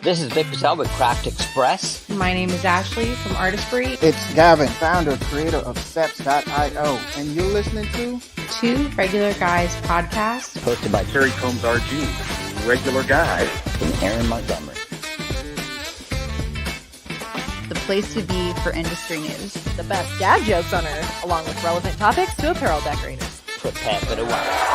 This is Vic Patel with Craft Express. My name is Ashley from Artistry. It's Gavin, founder, creator of Seps.io, and you're listening to Two Regular Guys podcast, Hosted by Terry Combs RG, Regular Guy, and Aaron Montgomery. The place to be for industry news. The best dad jokes on earth, along with relevant topics to apparel decorators. Prepare for the wild.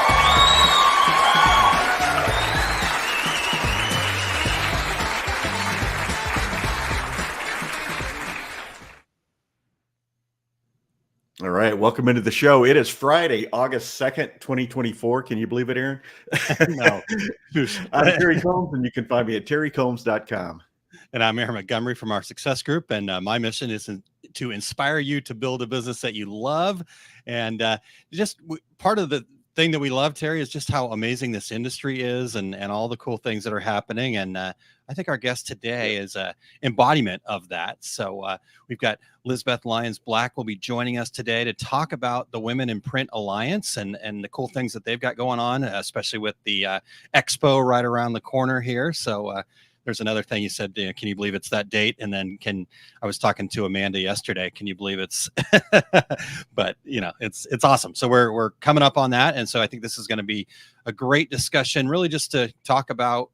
All right, welcome into the show. It is Friday, August 2nd, 2024. Can you believe it, Aaron? No. I'm Terry Combs, and you can find me at terrycombs.com. And I'm Aaron Montgomery from our Success Group. And my mission is to inspire you to build a business that you love. And part of the thing that we love, Terry, is just how amazing this industry is and all the cool things that are happening. And I think our guest today is an embodiment of that. So we've got Lizbeth Lyons Black will be joining us today to talk about the Women in Print Alliance and the cool things that they've got going on, especially with the expo right around the corner here. So there's another thing you said, can you believe it's that date? And then I was talking to Amanda yesterday. Can you believe it's, but it's awesome. So we're coming up on that. And so I think this is going to be a great discussion, really just to talk about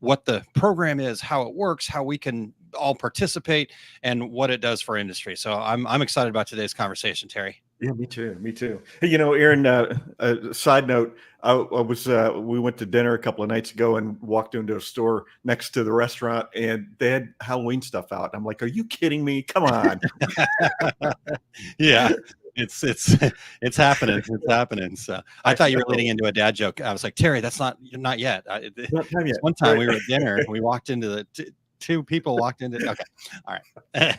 what the program is, how it works, how we can all participate, and what it does for industry. So I'm excited about today's conversation, Terry. Yeah, me too. Me too. Hey, Aaron, side note, we went to dinner a couple of nights ago and walked into a store next to the restaurant and they had Halloween stuff out. I'm like, are you kidding me? Come on. Yeah. It's happening. It's happening. So I thought you were leading into a dad joke. I was like, Terry, that's not yet. Not time yet. One time we were at dinner and we walked into two people walked into. Okay. All right.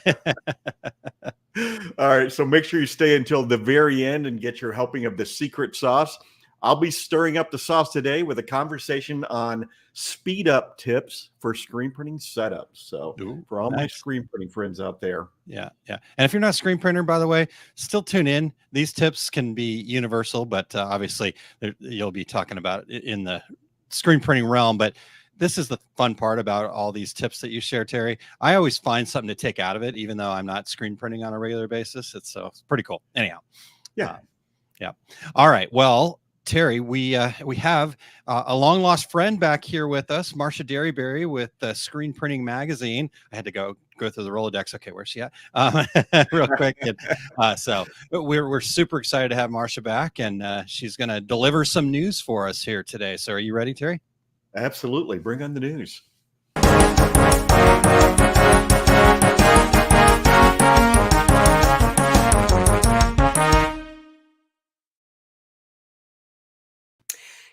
All right. So make sure you stay until the very end and get your helping of the secret sauce. I'll be stirring up the sauce today with a conversation on speed up tips for screen printing setups. So for all my screen printing friends out there. Yeah. Yeah. And if you're not a screen printer, by the way, still tune in. These tips can be universal, but obviously you'll be talking about it in the screen printing realm. But this is the fun part about all these tips that you share, Terry. I always find something to take out of it, even though I'm not screen printing on a regular basis. It's pretty cool. Anyhow. Yeah. Yeah. All right. Well, Terry, we have a long lost friend back here with us, Marcia Derryberry with Screen Printing Magazine. I had to go through the Rolodex. Okay, where's she at? Real quick. So we're super excited to have Marcia back, and she's going to deliver some news for us here today. So are you ready, Terry? Absolutely. Bring on the news.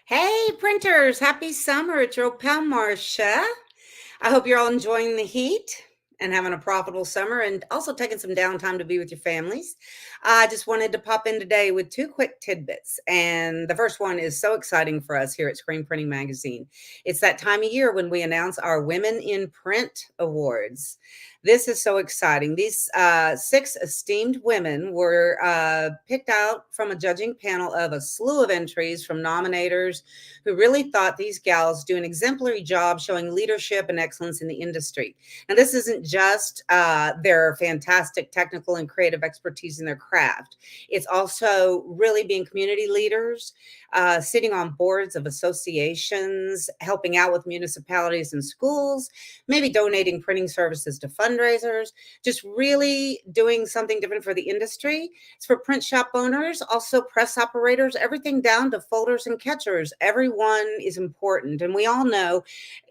Hey, printers, happy summer. It's your pal, Marcia. I hope you're all enjoying the heat and having a profitable summer and also taking some downtime to be with your families. I just wanted to pop in today with two quick tidbits. And the first one is so exciting for us here at Screen Printing Magazine. It's that time of year when we announce our Women in Print Awards. This is so exciting. These 6 esteemed women were picked out from a judging panel of a slew of entries from nominators who really thought these gals do an exemplary job showing leadership and excellence in the industry. Now, this isn't just their fantastic technical and creative expertise in their craft. It's also really being community leaders, sitting on boards of associations, helping out with municipalities and schools, maybe donating printing services to fundraisers, just really doing something different for the industry. It's for print shop owners, also press operators, everything down to folders and catchers. Everyone is important. And we all know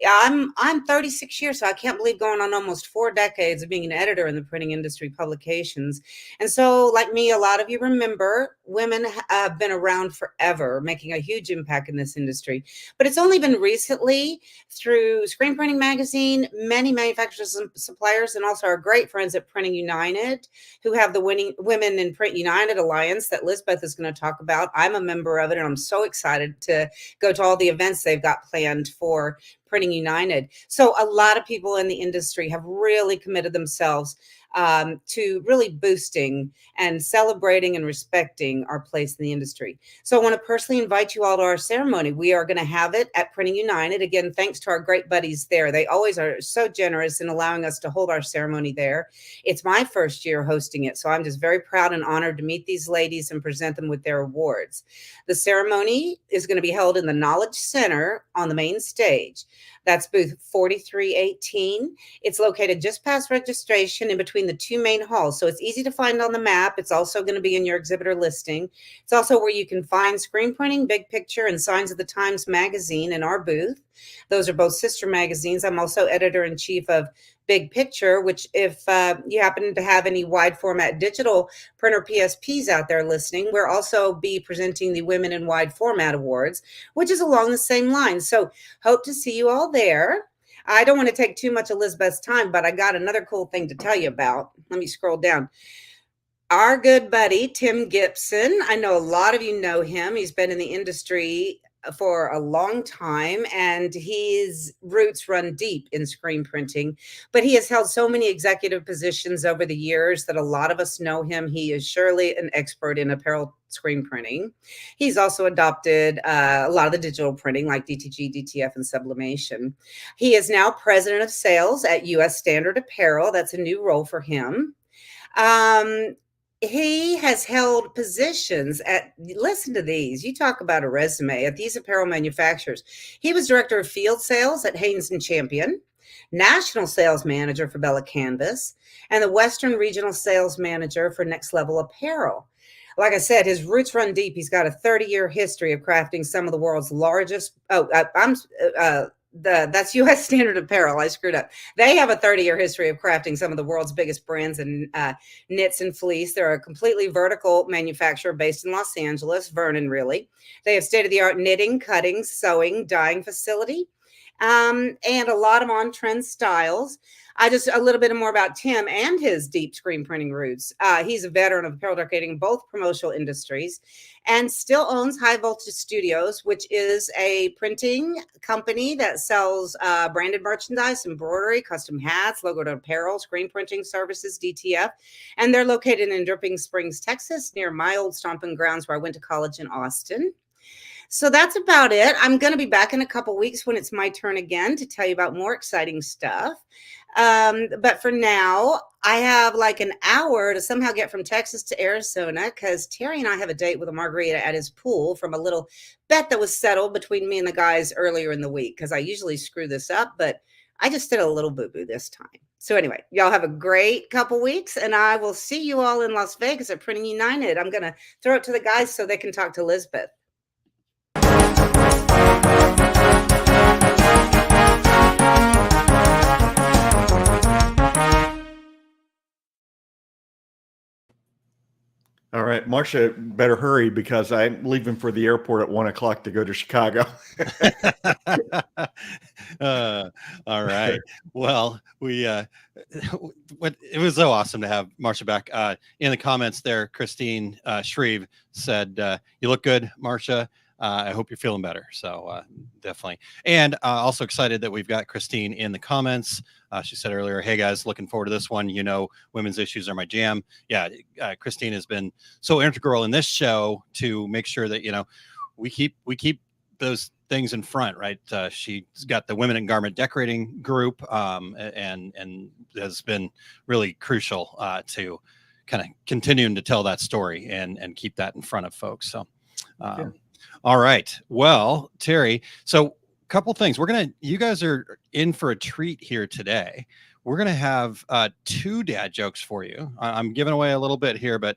I'm 36 years, so I can't believe going on almost 4 decades of being an editor in the printing industry publications. And so like me, a lot of you remember women have been around forever, making a huge impact in this industry. But it's only been recently through Screen Printing Magazine, many manufacturers and suppliers, and also our great friends at Printing United, who have the Women in Print United Alliance that Lizbeth is going to talk about. I'm a member of it, and I'm so excited to go to all the events they've got planned for Printing United. So a lot of people in the industry have really committed themselves to really boosting and celebrating and respecting our place in the industry. So I want to personally invite you all to our ceremony. We are going to have it at Printing United. Again, thanks to our great buddies there. They always are so generous in allowing us to hold our ceremony there. It's my first year hosting it, so I'm just very proud and honored to meet these ladies and present them with their awards. The ceremony is going to be held in the Knowledge Center on the main stage. That's booth 4318. It's located just past registration in between the two main halls. So it's easy to find on the map. It's also going to be in your exhibitor listing. It's also where you can find Screen Printing, Big Picture, and Signs of the Times magazine in our booth. Those are both sister magazines. I'm also editor-in-chief of Big Picture, which if you happen to have any wide format digital printer PSPs out there listening, we'll also be presenting the Women in Wide Format Awards, which is along the same line. So hope to see you all there. I don't want to take too much Elizabeth's time, but I got another cool thing to tell you about. Let me scroll down. Our good buddy, Tim Gibson. I know a lot of you know him. He's been in the industry for a long time, and his roots run deep in screen printing, but he has held so many executive positions over the years that a lot of us know him. He is surely an expert in apparel screen printing. He's also adopted a lot of the digital printing like DTG, DTF, and sublimation. He is now president of sales at US Standard Apparel. That's a new role for him. He has held positions at, listen to these, you talk about a resume, at these apparel manufacturers. He was director of field sales at Haynes and Champion, national sales manager for Bella Canvas, and the Western regional sales manager for Next Level Apparel. Like I said, his roots run deep. He's got a 30-year history of crafting some of the world's largest, that's US Standard Apparel. I screwed up. They have a 30-year history of crafting some of the world's biggest brands in knits and fleece. They're a completely vertical manufacturer based in Los Angeles, Vernon, really. They have state-of-the-art knitting, cutting, sewing, dyeing facility, and a lot of on-trend styles. A little bit more about Tim and his deep screen printing roots. He's a veteran of apparel decorating in both promotional industries and still owns High Voltage Studios, which is a printing company that sells branded merchandise, embroidery, custom hats, logoed apparel, screen printing services, DTF. And they're located in Dripping Springs, Texas, near my old stomping grounds where I went to college in Austin. So that's about it. I'm going to be back in a couple weeks when it's my turn again to tell you about more exciting stuff. But for now, I have like an hour to somehow get from Texas to Arizona because Terry and I have a date with a margarita at his pool from a little bet that was settled between me and the guys earlier in the week because I usually screw this up, but I just did a little boo-boo this time. So anyway, y'all have a great couple weeks, and I will see you all in Las Vegas at Printing United. I'm going to throw it to the guys so they can talk to Elizabeth. All right, Marcia, better hurry because I'm leaving for the airport at 1:00 to go to Chicago. All right. Well, it was so awesome to have Marcia back. In the comments there, Christine Shreve said, "You look good, Marcia. I hope you're feeling better." So definitely. And also excited that we've got Christine in the comments. She said earlier, "Hey guys, looking forward to this one. You know, women's issues are my jam." Yeah, Christine has been so integral in this show to make sure that, you know, we keep those things in front, right? She's got the Women in Garment Decorating group and has been really crucial to kind of continuing to tell that story and keep that in front of folks. So all right. Well, Terry, so a couple things. You guys are in for a treat here today. We're going to have 2 dad jokes for you. I'm giving away a little bit here, but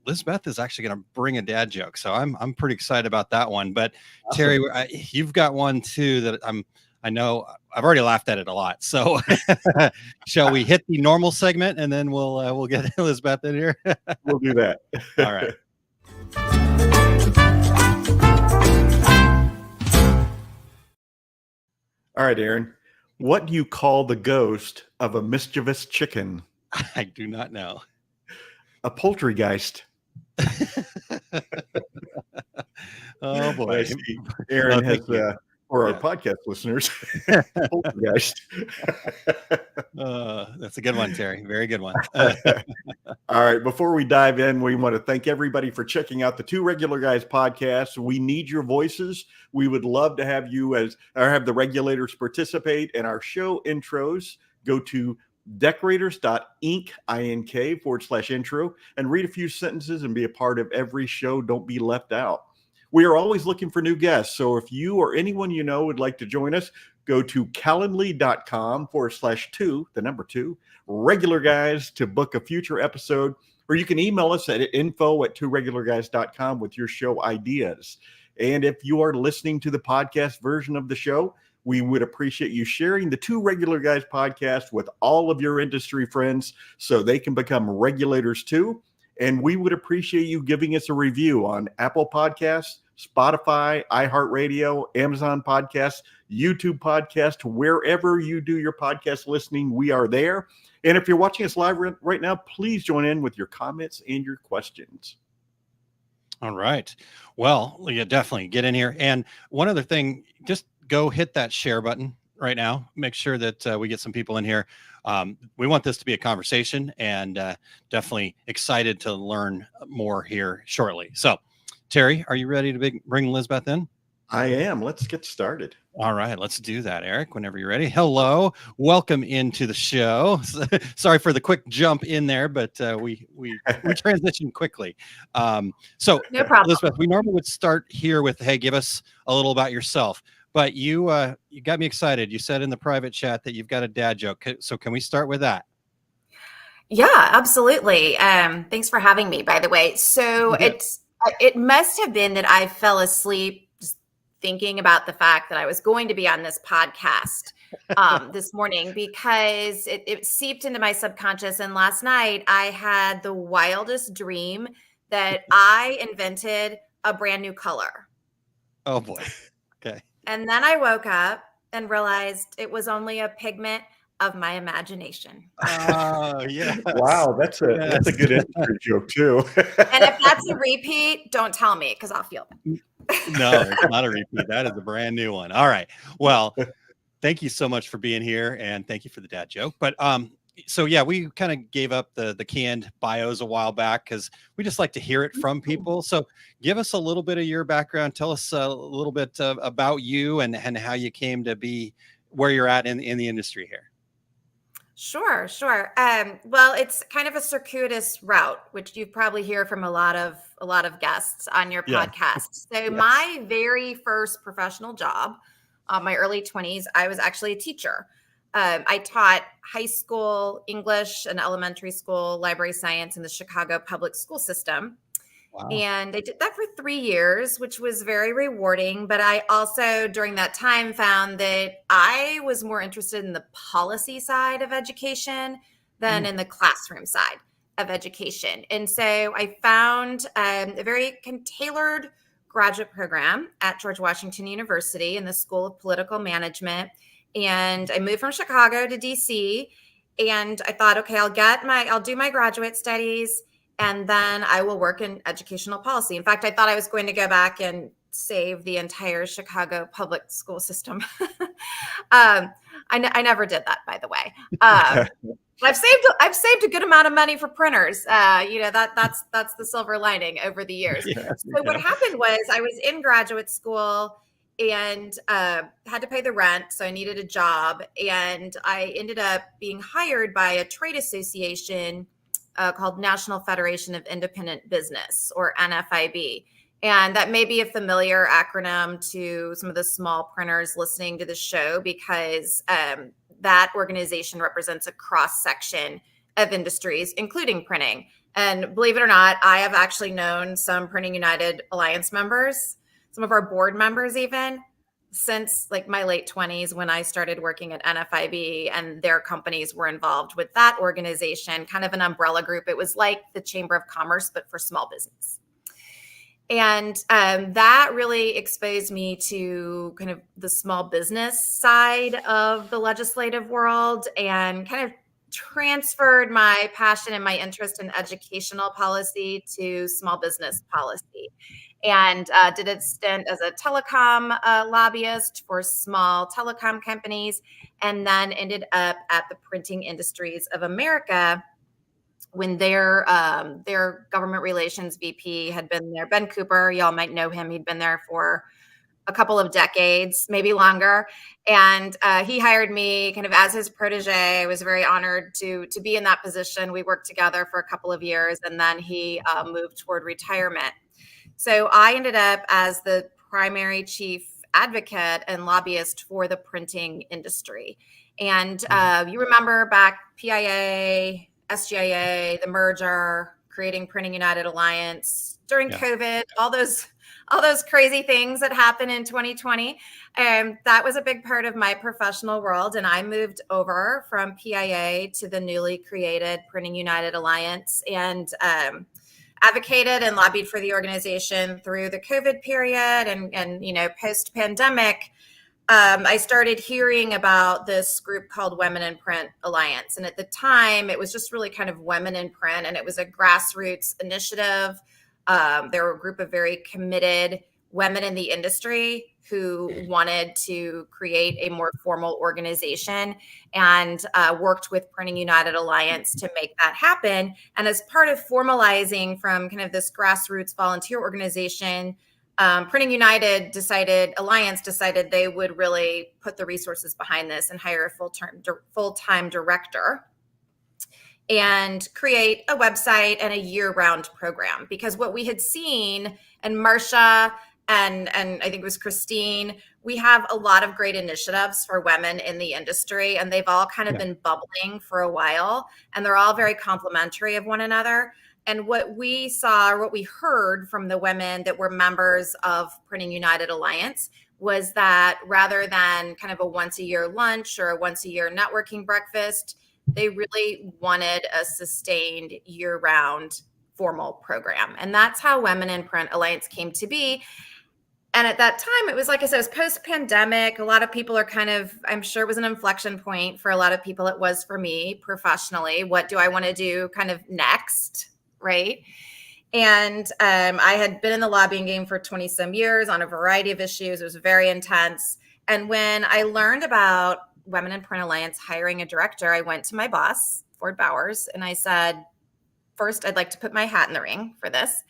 Elizabeth is actually going to bring a dad joke. So I'm pretty excited about that one. But awesome. Terry, you've got one too that I know I've already laughed at it a lot. So shall we hit the normal segment and then we'll get Elizabeth in here? We'll do that. All right. All right, Aaron. What do you call the ghost of a mischievous chicken? I do not know. A poultrygeist. Oh boy. Aaron has for our Yeah. podcast listeners. Poltergeist. That's a good one, Terry. Very good one. All right. Before we dive in, we want to thank everybody for checking out the Two Regular Guys podcast. We need your voices. We would love to have you have the regulators participate in our show intros. Go to decorators.ink.ink/intro and read a few sentences and be a part of every show. Don't be left out. We are always looking for new guests. So if you or anyone you know would like to join us, go to calendly.com/2 regular guys to book a future episode, or you can email us at info@tworegularguys.com with your show ideas. And if you are listening to the podcast version of the show, we would appreciate you sharing the Two Regular Guys podcast with all of your industry friends so they can become regulators too. And we would appreciate you giving us a review on Apple Podcasts, Spotify, iHeartRadio, Amazon Podcasts, YouTube Podcast, wherever you do your podcast listening, we are there. And if you're watching us live right now, please join in with your comments and your questions. All right. Well, yeah, definitely get in here. And one other thing, just go hit that share button right now. Make sure that we get some people in here. We want this to be a conversation, and definitely excited to learn more here shortly. So, Terry, are you ready to bring Lizbeth in? I am. Let's get started. All right, let's do that, Eric, whenever you're ready. Hello, welcome into the show. Sorry for the quick jump in there, but we transitioned quickly. So, No problem. Elizabeth, we normally would start here with, hey, give us a little about yourself. But you got me excited. You said in the private chat that you've got a dad joke. So can we start with that? Yeah, absolutely. Thanks for having me, by the way. So it must have been that I fell asleep just thinking about the fact that I was going to be on this podcast this morning, because it seeped into my subconscious. And last night I had the wildest dream that I invented a brand new color. Oh boy. Okay. And then I woke up and realized it was only a pigment of my imagination. Oh, yeah. Wow, that's a good industry joke too. And if that's a repeat, don't tell me, because I'll feel it. No, it's not a repeat. That is a brand new one. All right. Well, thank you so much for being here, and thank you for the dad joke. But so yeah, we kind of gave up the canned bios a while back because we just like to hear it from people. So give us a little bit of your background. Tell us a little bit about you and how you came to be where you're at in the industry here. Sure. Well, it's kind of a circuitous route, which you probably hear from a lot of guests on your podcast. So my very first professional job, my early 20s, I was actually a teacher. I taught high school English and elementary school library science in the Chicago public school system. Wow. And I did that for 3 years, which was very rewarding. But I also, during that time, found that I was more interested in the policy side of education than in the classroom side of education. And so I found a very tailored graduate program at George Washington University in the School of Political Management. And I moved from Chicago to DC, and I thought, okay, I'll do my graduate studies, and then I will work in educational policy. In fact, I thought I was going to go back and save the entire Chicago public school system. I never did that, by the way. I've saved a good amount of money for printers. That's the silver lining over the years. So what happened was I was in graduate school and had to pay the rent. So I needed a job. And I ended up being hired by a trade association called National Federation of Independent Business, or NFIB. And that may be a familiar acronym to some of the small printers listening to the show, because that organization represents a cross section of industries, including printing. And believe it or not, I have actually known some Printing United Alliance members, some of our board members even, since like my late 20s when I started working at NFIB, and their companies were involved with that organization, kind of an umbrella group. It was like the Chamber of Commerce, but for small business. And that really exposed me to kind of the small business side of the legislative world, and kind of transferred my passion and my interest in educational policy to small business policy. and did a stint as a telecom lobbyist for small telecom companies, and then ended up at the Printing Industries of America when their government relations VP had been there. Ben Cooper, y'all might know him. He'd been there for a couple of decades, maybe longer. And he hired me kind of as his protege. I was very honored to be in that position. We worked together for a couple of years, and then he moved toward retirement. So I ended up as the primary chief advocate and lobbyist for the printing industry. And you remember back PIA, SGIA, the merger, creating Printing United Alliance during COVID, all those crazy things that happened in 2020. And that was a big part of my professional world. And I moved over from PIA to the newly created Printing United Alliance, and advocated and lobbied for the organization through the COVID period and post-pandemic. I started hearing about this group called Women in Print Alliance. And at the time, it was just really kind of women in print, and it was a grassroots initiative. There were a group of very committed women in the industry who wanted to create a more formal organization, and worked with Printing United Alliance to make that happen. And as part of formalizing from kind of this grassroots volunteer organization, Printing United Alliance decided they would really put the resources behind this and hire a full-time director and create a website and a year-round program. Because what we had seen, and Marcia and I think it was Christine, we have a lot of great initiatives for women in the industry, and they've all kind of been bubbling for a while, and they're all very complementary of one another. And what we saw, or what we heard from the women that were members of Printing United Alliance, was that rather than kind of a once a year lunch or a once a year networking breakfast, they really wanted a sustained year round formal program. And that's how Women in Print Alliance came to be. And at that time, it was, like I said, it was post-pandemic. A lot of people are kind of, I'm sure it was an inflection point for a lot of people. It was for me professionally. What do I want to do kind of next? Right. And I had been in the lobbying game for 20 some years on a variety of issues. It was very intense. And when I learned about Women in Print Alliance hiring a director, I went to my boss, Ford Bowers, and I said, first, I'd like to put my hat in the ring for this.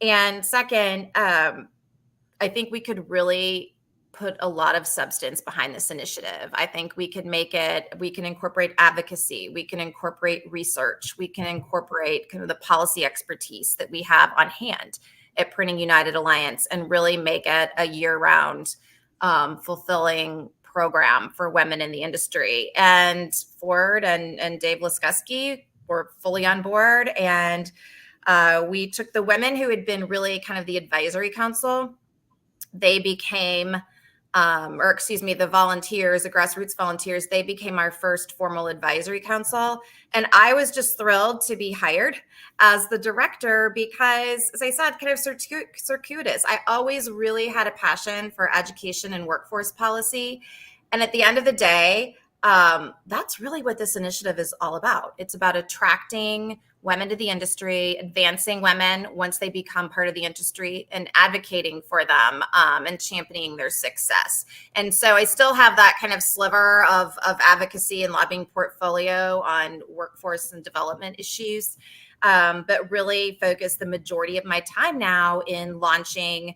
And second, I think we could really put a lot of substance behind this initiative. I think we can incorporate advocacy, we can incorporate research, we can incorporate kind of the policy expertise that we have on hand at Printing United Alliance, and really make it a year-round fulfilling program for women in the industry. And Ford and Dave Laskuski were fully on board. And we took the women who had been really kind of the advisory council. They became, the volunteers, the grassroots volunteers, they became our first formal advisory council. And I was just thrilled to be hired as the director because, as I said, kind of circuitous. I always really had a passion for education and workforce policy. And at the end of the day, that's really what this initiative is all about. It's about attracting women to the industry, advancing women once they become part of the industry, and advocating for them and championing their success. And so I still have that kind of sliver of advocacy and lobbying portfolio on workforce and development issues, but really focus the majority of my time now in launching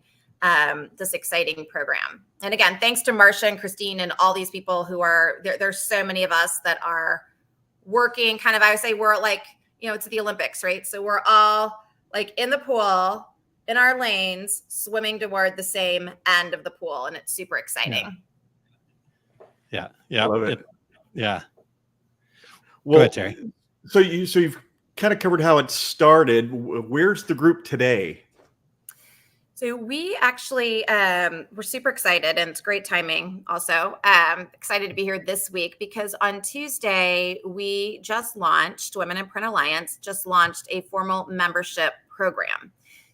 this exciting program. And again, thanks to Marcia and Christine and all these people who are there. There's so many of us that are working kind of, I would say we're like, it's the Olympics, right? So we're all like in the pool, in our lanes, swimming toward the same end of the pool. And it's super exciting. Yeah. Love it. Yeah. Well, go ahead, Terry. So you've kind of covered how it started. Where's the group today? So we actually, we're super excited, and it's great timing also. Excited to be here this week because on Tuesday, we just launched, Women in Print Alliance just launched a formal membership program.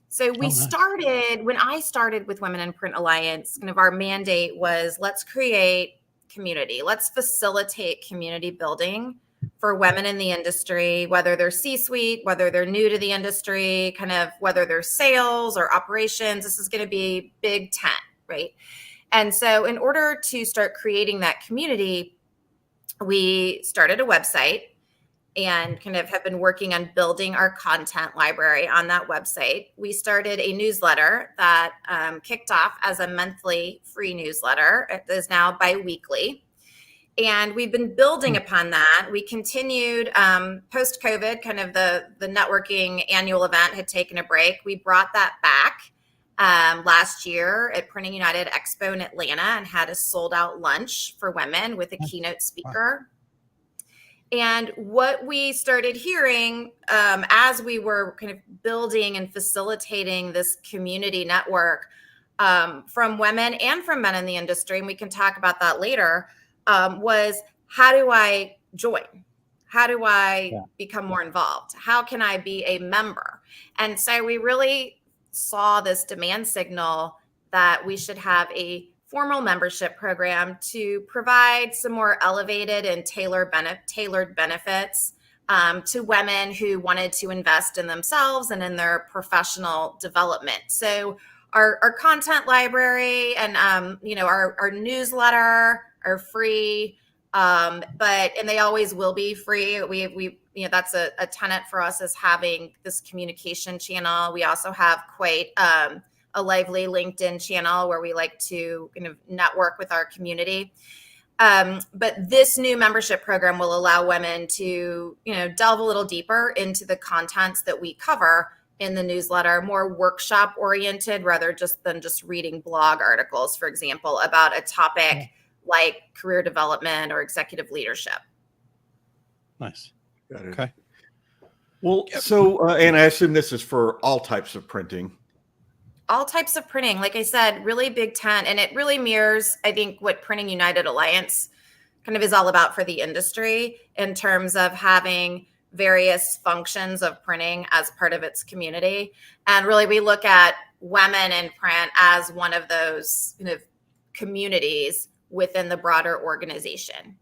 So we started, when I started with Women in Print Alliance, kind of our mandate was, let's create community. Let's facilitate community building for women in the industry, whether they're C-suite, whether they're new to the industry, kind of whether they're sales or operations. This is going to be big tent, right? And so in order to start creating that community, we started a website and kind of have been working on building our content library on that website. We started a newsletter that kicked off as a monthly free newsletter. It is now bi-weekly. And we've been building upon that. We continued post-COVID, kind of the networking annual event had taken a break. We brought that back last year at Printing United Expo in Atlanta and had a sold out lunch for women with a keynote speaker. And what we started hearing as we were kind of building and facilitating this community network from women and from men in the industry, and we can talk about that later, was how do I join? How do I become more involved? How can I be a member? And so we really saw this demand signal that we should have a formal membership program to provide some more elevated and tailored benefits to women who wanted to invest in themselves and in their professional development. So our content library and our newsletter are free, and they always will be free. We that's a tenet for us, is having this communication channel. We also have quite a lively LinkedIn channel where we like to kind of network with our community. But this new membership program will allow women to, delve a little deeper into the contents that we cover in the newsletter, more workshop oriented rather than just reading blog articles, for example, about a topic like career development or executive leadership. Nice. Got it. Okay. Well, so, and I assume this is for all types of printing. All types of printing, like I said, really big tent. And it really mirrors, I think, what Printing United Alliance kind of is all about for the industry in terms of having various functions of printing as part of its community. And really, we look at women in print as one of those kind of communities within the broader organization.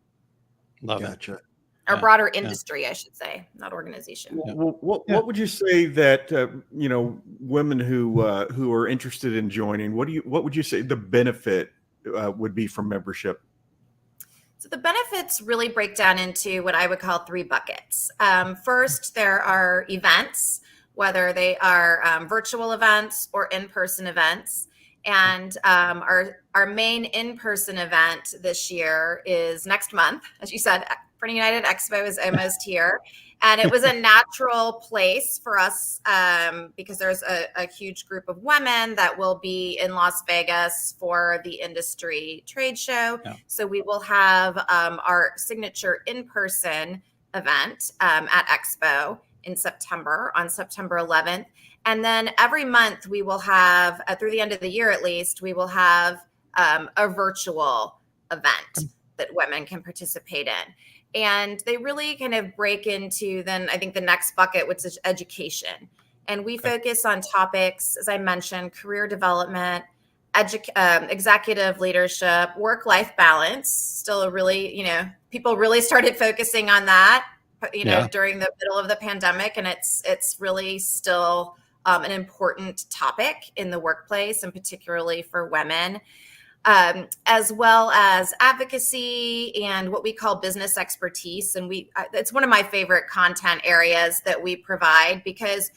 Love Gotcha. Or broader industry, I should say, not organization. Well, what would you say that women who are interested in joining? What would you say the benefit would be from membership? So the benefits really break down into what I would call 3 buckets. First, there are events, whether they are virtual events or in-person events. And our main in-person event this year is next month. As you said, Printing United Expo is almost here. And it was a natural place for us because there's a huge group of women that will be in Las Vegas for the industry trade show. Yeah. So we will have our signature in-person event at Expo in September, on September 11th. And then every month we will have, through the end of the year at least, we will have a virtual event that women can participate in. And they really kind of break into then I think the next bucket, which is education. And we focus on topics, as I mentioned, career development, executive leadership, work-life balance. Still a really, people really started focusing on that, during the middle of the pandemic. And it's really still an important topic in the workplace, and particularly for women. As well as advocacy and what we call business expertise. And it's one of my favorite content areas that we provide because,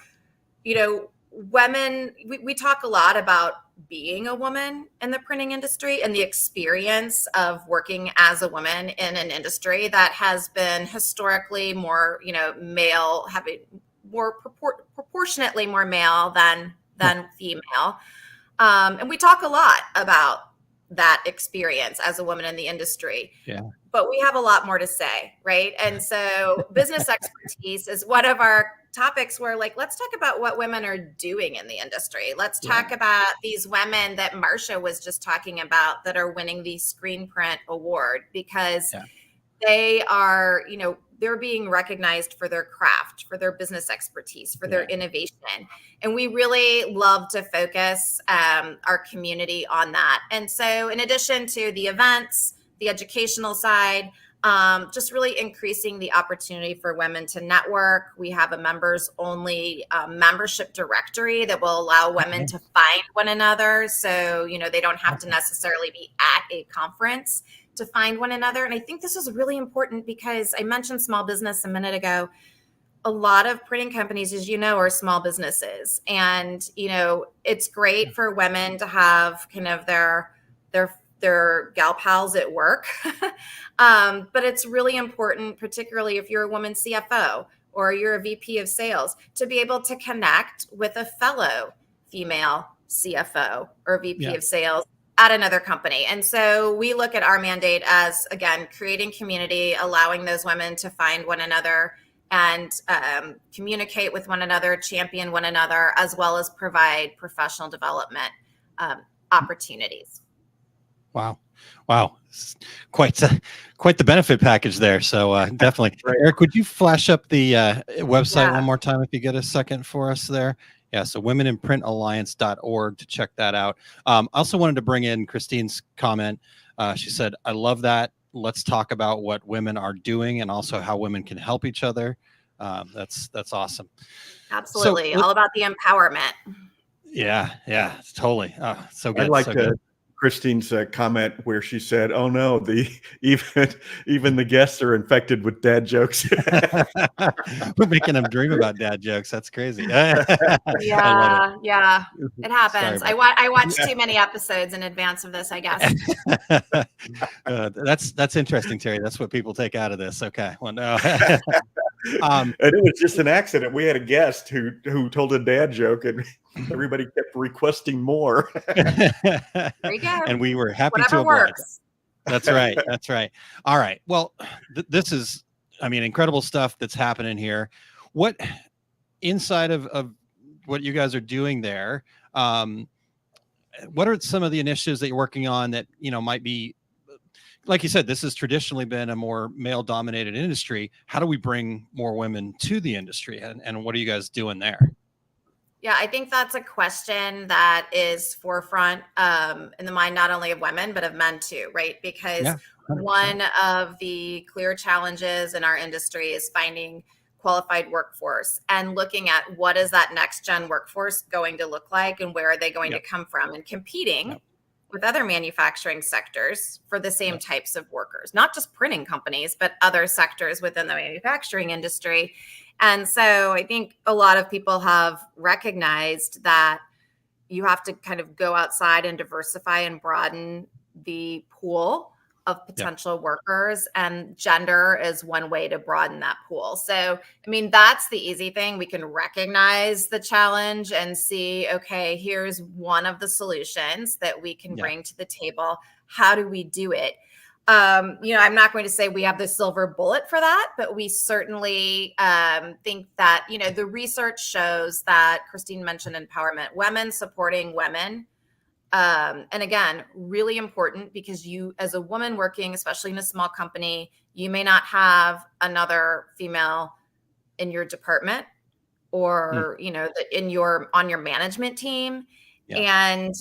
women, we talk a lot about being a woman in the printing industry and the experience of working as a woman in an industry that has been historically more, male, having more proportionately more male than female. And we talk a lot about that experience as a woman in the industry. Yeah. But we have a lot more to say, right? And so business expertise is one of our topics where let's talk about what women are doing in the industry. Let's talk about these women that Marcia was just talking about that are winning the Screen Print Award because they are, they're being recognized for their craft, for their business expertise, for their innovation. And we really love to focus our community on that. And so in addition to the events, the educational side, just really increasing the opportunity for women to network. We have a members only membership directory that will allow women to find one another. So, they don't have to necessarily be at a conference to find one another. And I think this is really important because I mentioned small business a minute ago. A lot of printing companies, as you know, are small businesses. And, it's great for women to have kind of their gal pals at work. But it's really important, particularly if you're a woman CFO or you're a VP of sales, to be able to connect with a fellow female CFO or VP of sales at another company. And so we look at our mandate as, again, creating community, allowing those women to find one another and communicate with one another, champion one another, as well as provide professional development opportunities. Wow. Quite the benefit package there. So definitely. Eric, would you flash up the website one more time if you get a second for us there? Yeah, so womeninprintalliance.org to check that out. I also wanted to bring in Christine's comment. She said, I love that. Let's talk about what women are doing and also how women can help each other. That's awesome. Absolutely. So, all about the empowerment. Yeah, totally. So good. I'd like Christine's comment where she said, "Oh no, even the guests are infected with dad jokes." We're making them dream about dad jokes. That's crazy. Yeah, it happens. I watched too many episodes in advance of this, I guess. That's interesting, Terry. That's what people take out of this. Okay, well, no. And it was just an accident. We had a guest who told a dad joke, and everybody kept requesting more. There you go. And we were happy Whatever to works. That's right. All right. Well, this is, incredible stuff that's happening here. What inside of what you guys are doing there? What are some of the initiatives that you're working on that might be? Like you said, this has traditionally been a more male-dominated industry. How do we bring more women to the industry, and what are you guys doing there? Yeah, I think that's a question that is forefront in the mind not only of women, but of men too, right? Because one of the clear challenges in our industry is finding qualified workforce and looking at what is that next gen workforce going to look like and where are they going to come from, and competing with other manufacturing sectors for the same types of workers, not just printing companies, but other sectors within the manufacturing industry. And so I think a lot of people have recognized that you have to kind of go outside and diversify and broaden the pool of potential workers, and gender is one way to broaden that pool. So, that's the easy thing. We can recognize the challenge and see, okay, here's one of the solutions that we can bring to the table. How do we do it? I'm not going to say we have the silver bullet for that, but we certainly think that, the research shows that Christine mentioned empowerment, women supporting women. And again, really important, because you, as a woman working, especially in a small company, you may not have another female in your department or, on your management team. And,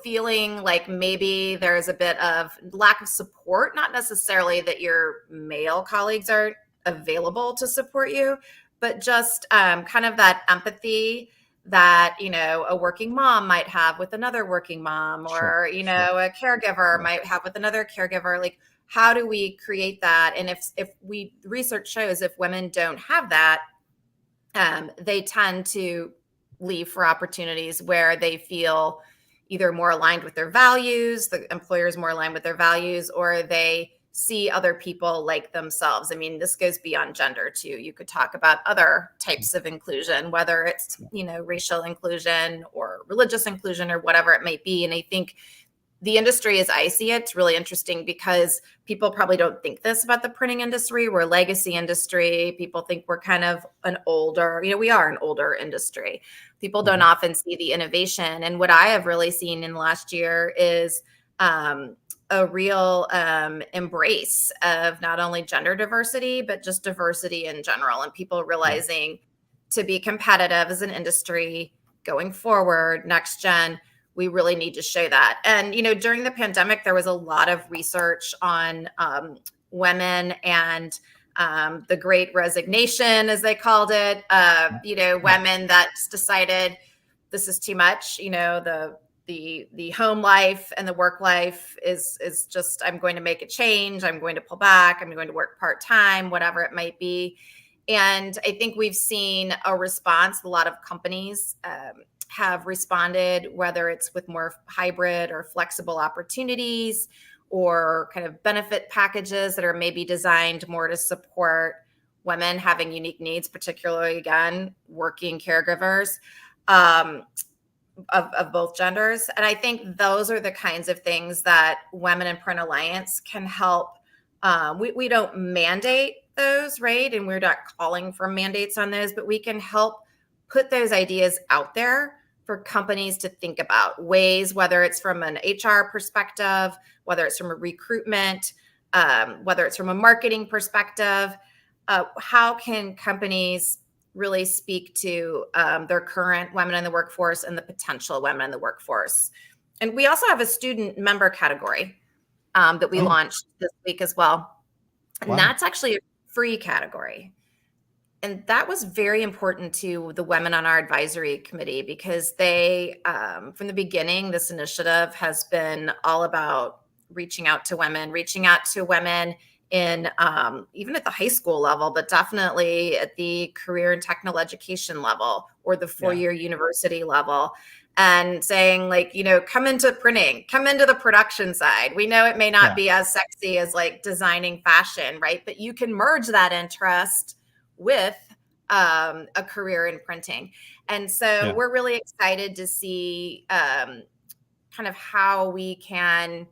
feeling like maybe there's a bit of lack of support, not necessarily that your male colleagues aren't available to support you, but just kind of that empathy that, a working mom might have with another working mom, or, a caregiver might have with another caregiver. Like, how do we create that? And if research shows if women don't have that, they tend to leave for opportunities where they feel either more aligned with their values, the employer is more aligned with their values, or they see other people like themselves. This goes beyond gender too. You could talk about other types of inclusion, whether it's, racial inclusion or religious inclusion or whatever it might be. And I think the industry, as I see it, it's really interesting because people probably don't think this about the printing industry. We're a legacy industry. People think we're kind of we are an older industry. People don't often see the innovation. And what I have really seen in the last year is a real embrace of not only gender diversity, but just diversity in general, and people realizing to be competitive as an industry going forward, next gen, we really need to show that. And, during the pandemic, there was a lot of research on women and the Great Resignation, as they called it, women that decided this is too much, the home life and the work life is just, I'm going to make a change. I'm going to pull back. I'm going to work part-time, whatever it might be. And I think we've seen a response. A lot of companies have responded, whether it's with more hybrid or flexible opportunities or kind of benefit packages that are maybe designed more to support women having unique needs, particularly, again, working caregivers. Of both genders. And I think those are the kinds of things that Women in Print Alliance can help. We don't mandate those, right? And we're not calling for mandates on those, but we can help put those ideas out there for companies to think about ways, whether it's from an HR perspective, whether it's from a recruitment, whether it's from a marketing perspective. How can companies really speak to their current women in the workforce and the potential women in the workforce? And we also have a student member category that we launched this week as well. And that's actually a free category. And that was very important to the women on our advisory committee because they, from the beginning, this initiative has been all about reaching out to women in even at the high school level, but definitely at the career and technical education level or the four-year university level, and saying, like, come into printing, come into the production side. We know it may not be as sexy as like designing fashion, right? But you can merge that interest with a career in printing. And so we're really excited to see kind of how we can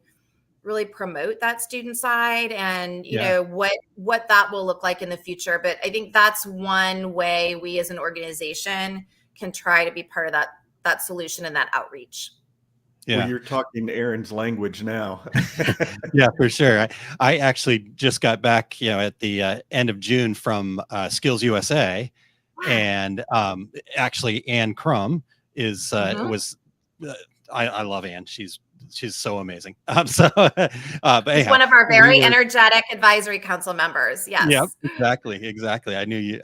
really promote that student side and what that will look like in the future. But I think that's one way we as an organization can try to be part of that solution and that outreach. Yeah, well, you're talking Erin's language now. Yeah, for sure. I actually just got back, at the end of June from Skills USA, and actually Ann Crum is I love Ann. She's so amazing. But anyhow, one of our very energetic advisory council members. Yes. Yep. Exactly. I knew you.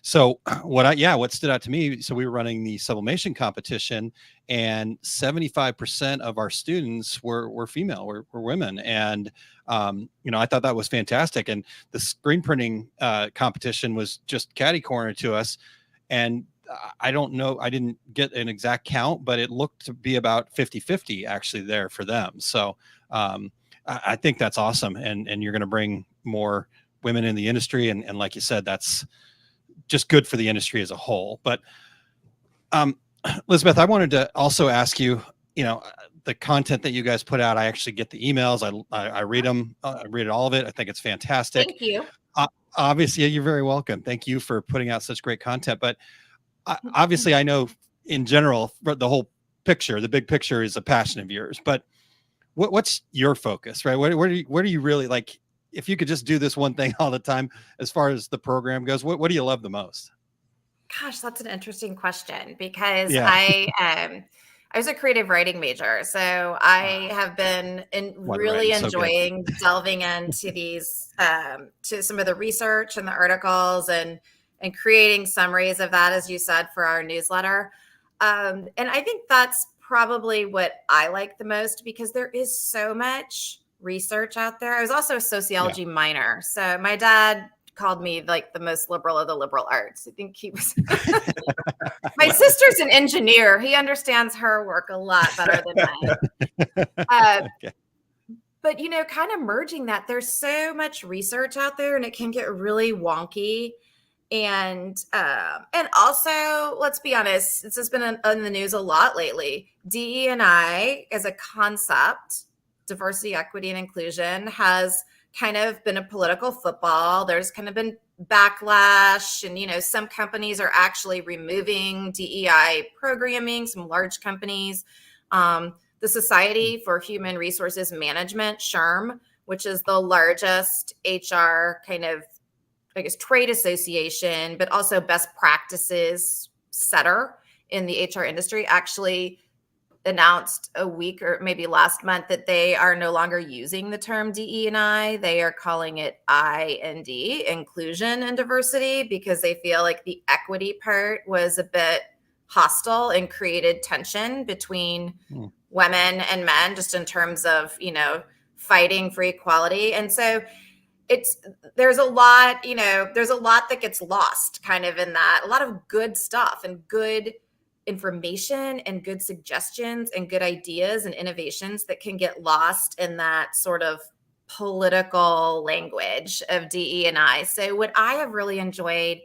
So what stood out to me? So we were running the sublimation competition, and 75% of our students were female, were women, and I thought that was fantastic. And the screen printing competition was just catty corner to us, and I don't know, I didn't get an exact count, but it looked to be about 50-50 actually there for them. So I think that's awesome. And you're going to bring more women in the industry. And like you said, that's just good for the industry as a whole. But Elizabeth, I wanted to also ask you, the content that you guys put out, I actually get the emails. I read them. I read all of it. I think it's fantastic. Thank you. Obviously, you're very welcome. Thank you for putting out such great content. But obviously, I know in general, the whole picture, the big picture is a passion of yours, but what's your focus, right? What do you really like? If you could just do this one thing all the time, as far as the program goes, what do you love the most? Gosh, that's an interesting question because I was a creative writing major. So I have been really enjoying delving into these, to some of the research and the articles and creating summaries of that, as you said, for our newsletter. And I think that's probably what I like the most because there is so much research out there. I was also a sociology minor. So my dad called me like the most liberal of the liberal arts. I think he was. My sister's an engineer. He understands her work a lot better than mine. But, kind of merging that, there's so much research out there and it can get really wonky. And also, let's be honest, this has been in the news a lot lately. DE&I as a concept, diversity, equity, and inclusion, has kind of been a political football. There's kind of been backlash, and some companies are actually removing DEI programming, some large companies. The Society for Human Resources Management, SHRM, which is the largest HR kind of, I guess, trade association, but also best practices setter in the HR industry, actually announced a week or maybe last month that they are no longer using the term DE&I. They are calling it I&D, inclusion and diversity, because they feel like the equity part was a bit hostile and created tension between women and men, just in terms of, fighting for equality. And so there's a lot that gets lost kind of in that, a lot of good stuff and good information and good suggestions and good ideas and innovations that can get lost in that sort of political language of DE&I. So what I have really enjoyed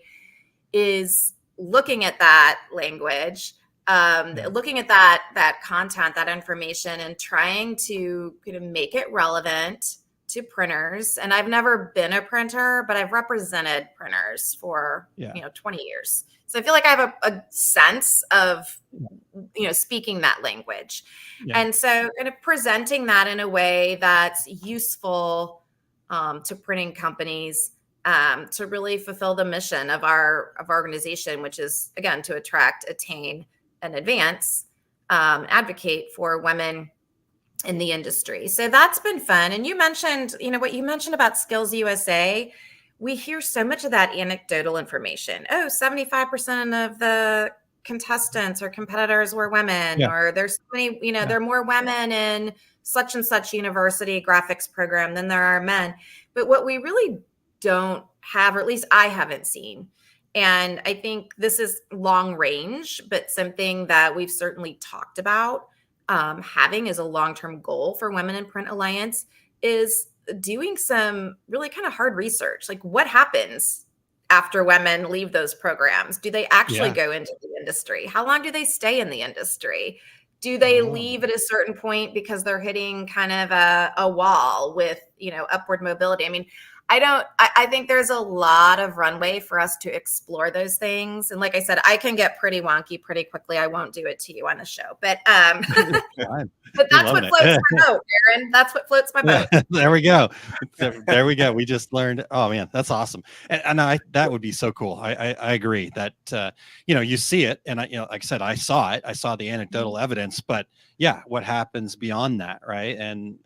is looking at that language, looking at that content, that information, and trying to make it relevant to printers. And I've never been a printer, but I've represented printers for 20 years. So I feel like I have a sense of speaking that language. And so kind of presenting that in a way that's useful to printing companies to really fulfill the mission of our organization, which is, again, to attract, attain, and advance, advocate for women in the industry. So that's been fun. And you mentioned, what you mentioned about Skills USA. We hear so much of that anecdotal information. 75% of the contestants or competitors were women, or there's so many, there are more women in such and such university graphics program than there are men. But what we really don't have, or at least I haven't seen, and I think this is long range, but something that we've certainly talked about having as a long-term goal for Women in Print Alliance, is doing some really kind of hard research. Like, what happens after women leave those programs? Do they actually go into the industry? How long do they stay in the industry? Do they leave at a certain point because they're hitting kind of a wall with, upward mobility? I mean, I think there's a lot of runway for us to explore those things. And like I said, I can get pretty wonky pretty quickly. I won't do it to you on the show, but but that's what floats my boat, Aaron. That's what floats my boat. There we go. There we go. We just learned. Oh man, that's awesome. And that would be so cool. I agree that, you see it. And like I said, I saw it. I saw the anecdotal evidence, but what happens beyond that? Right. And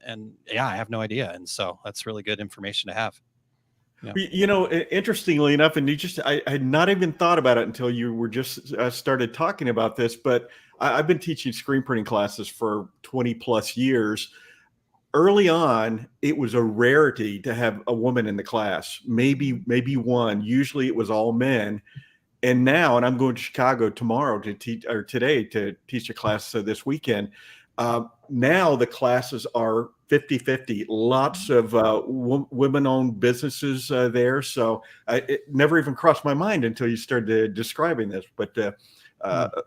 I have no idea. And so that's really good information to have. Interestingly enough, and I had not even thought about it until you were just started talking about this, but I've been teaching screen printing classes for 20 plus years. Early on, it was a rarity to have a woman in the class, maybe one. Usually it was all men. And now, and I'm going to Chicago tomorrow to teach, or today to teach a class this weekend. Now the classes are 50-50, lots of women-owned businesses there. So it never even crossed my mind until you started describing this, but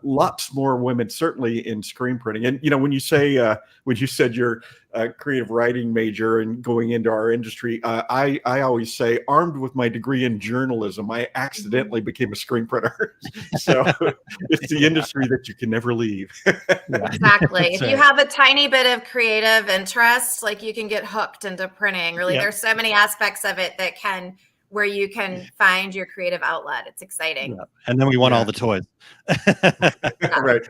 lots more women certainly in screen printing. And, when you say, when you said you're a creative writing major and going into our industry, I always say, armed with my degree in journalism, I accidentally became a screen printer. So it's the industry that you can never leave. Exactly. If you have a tiny bit of creative interest, like, you can get hooked into printing. Really, there's so many aspects of it where you can find your creative outlet. It's exciting. And then we want all the toys. Right.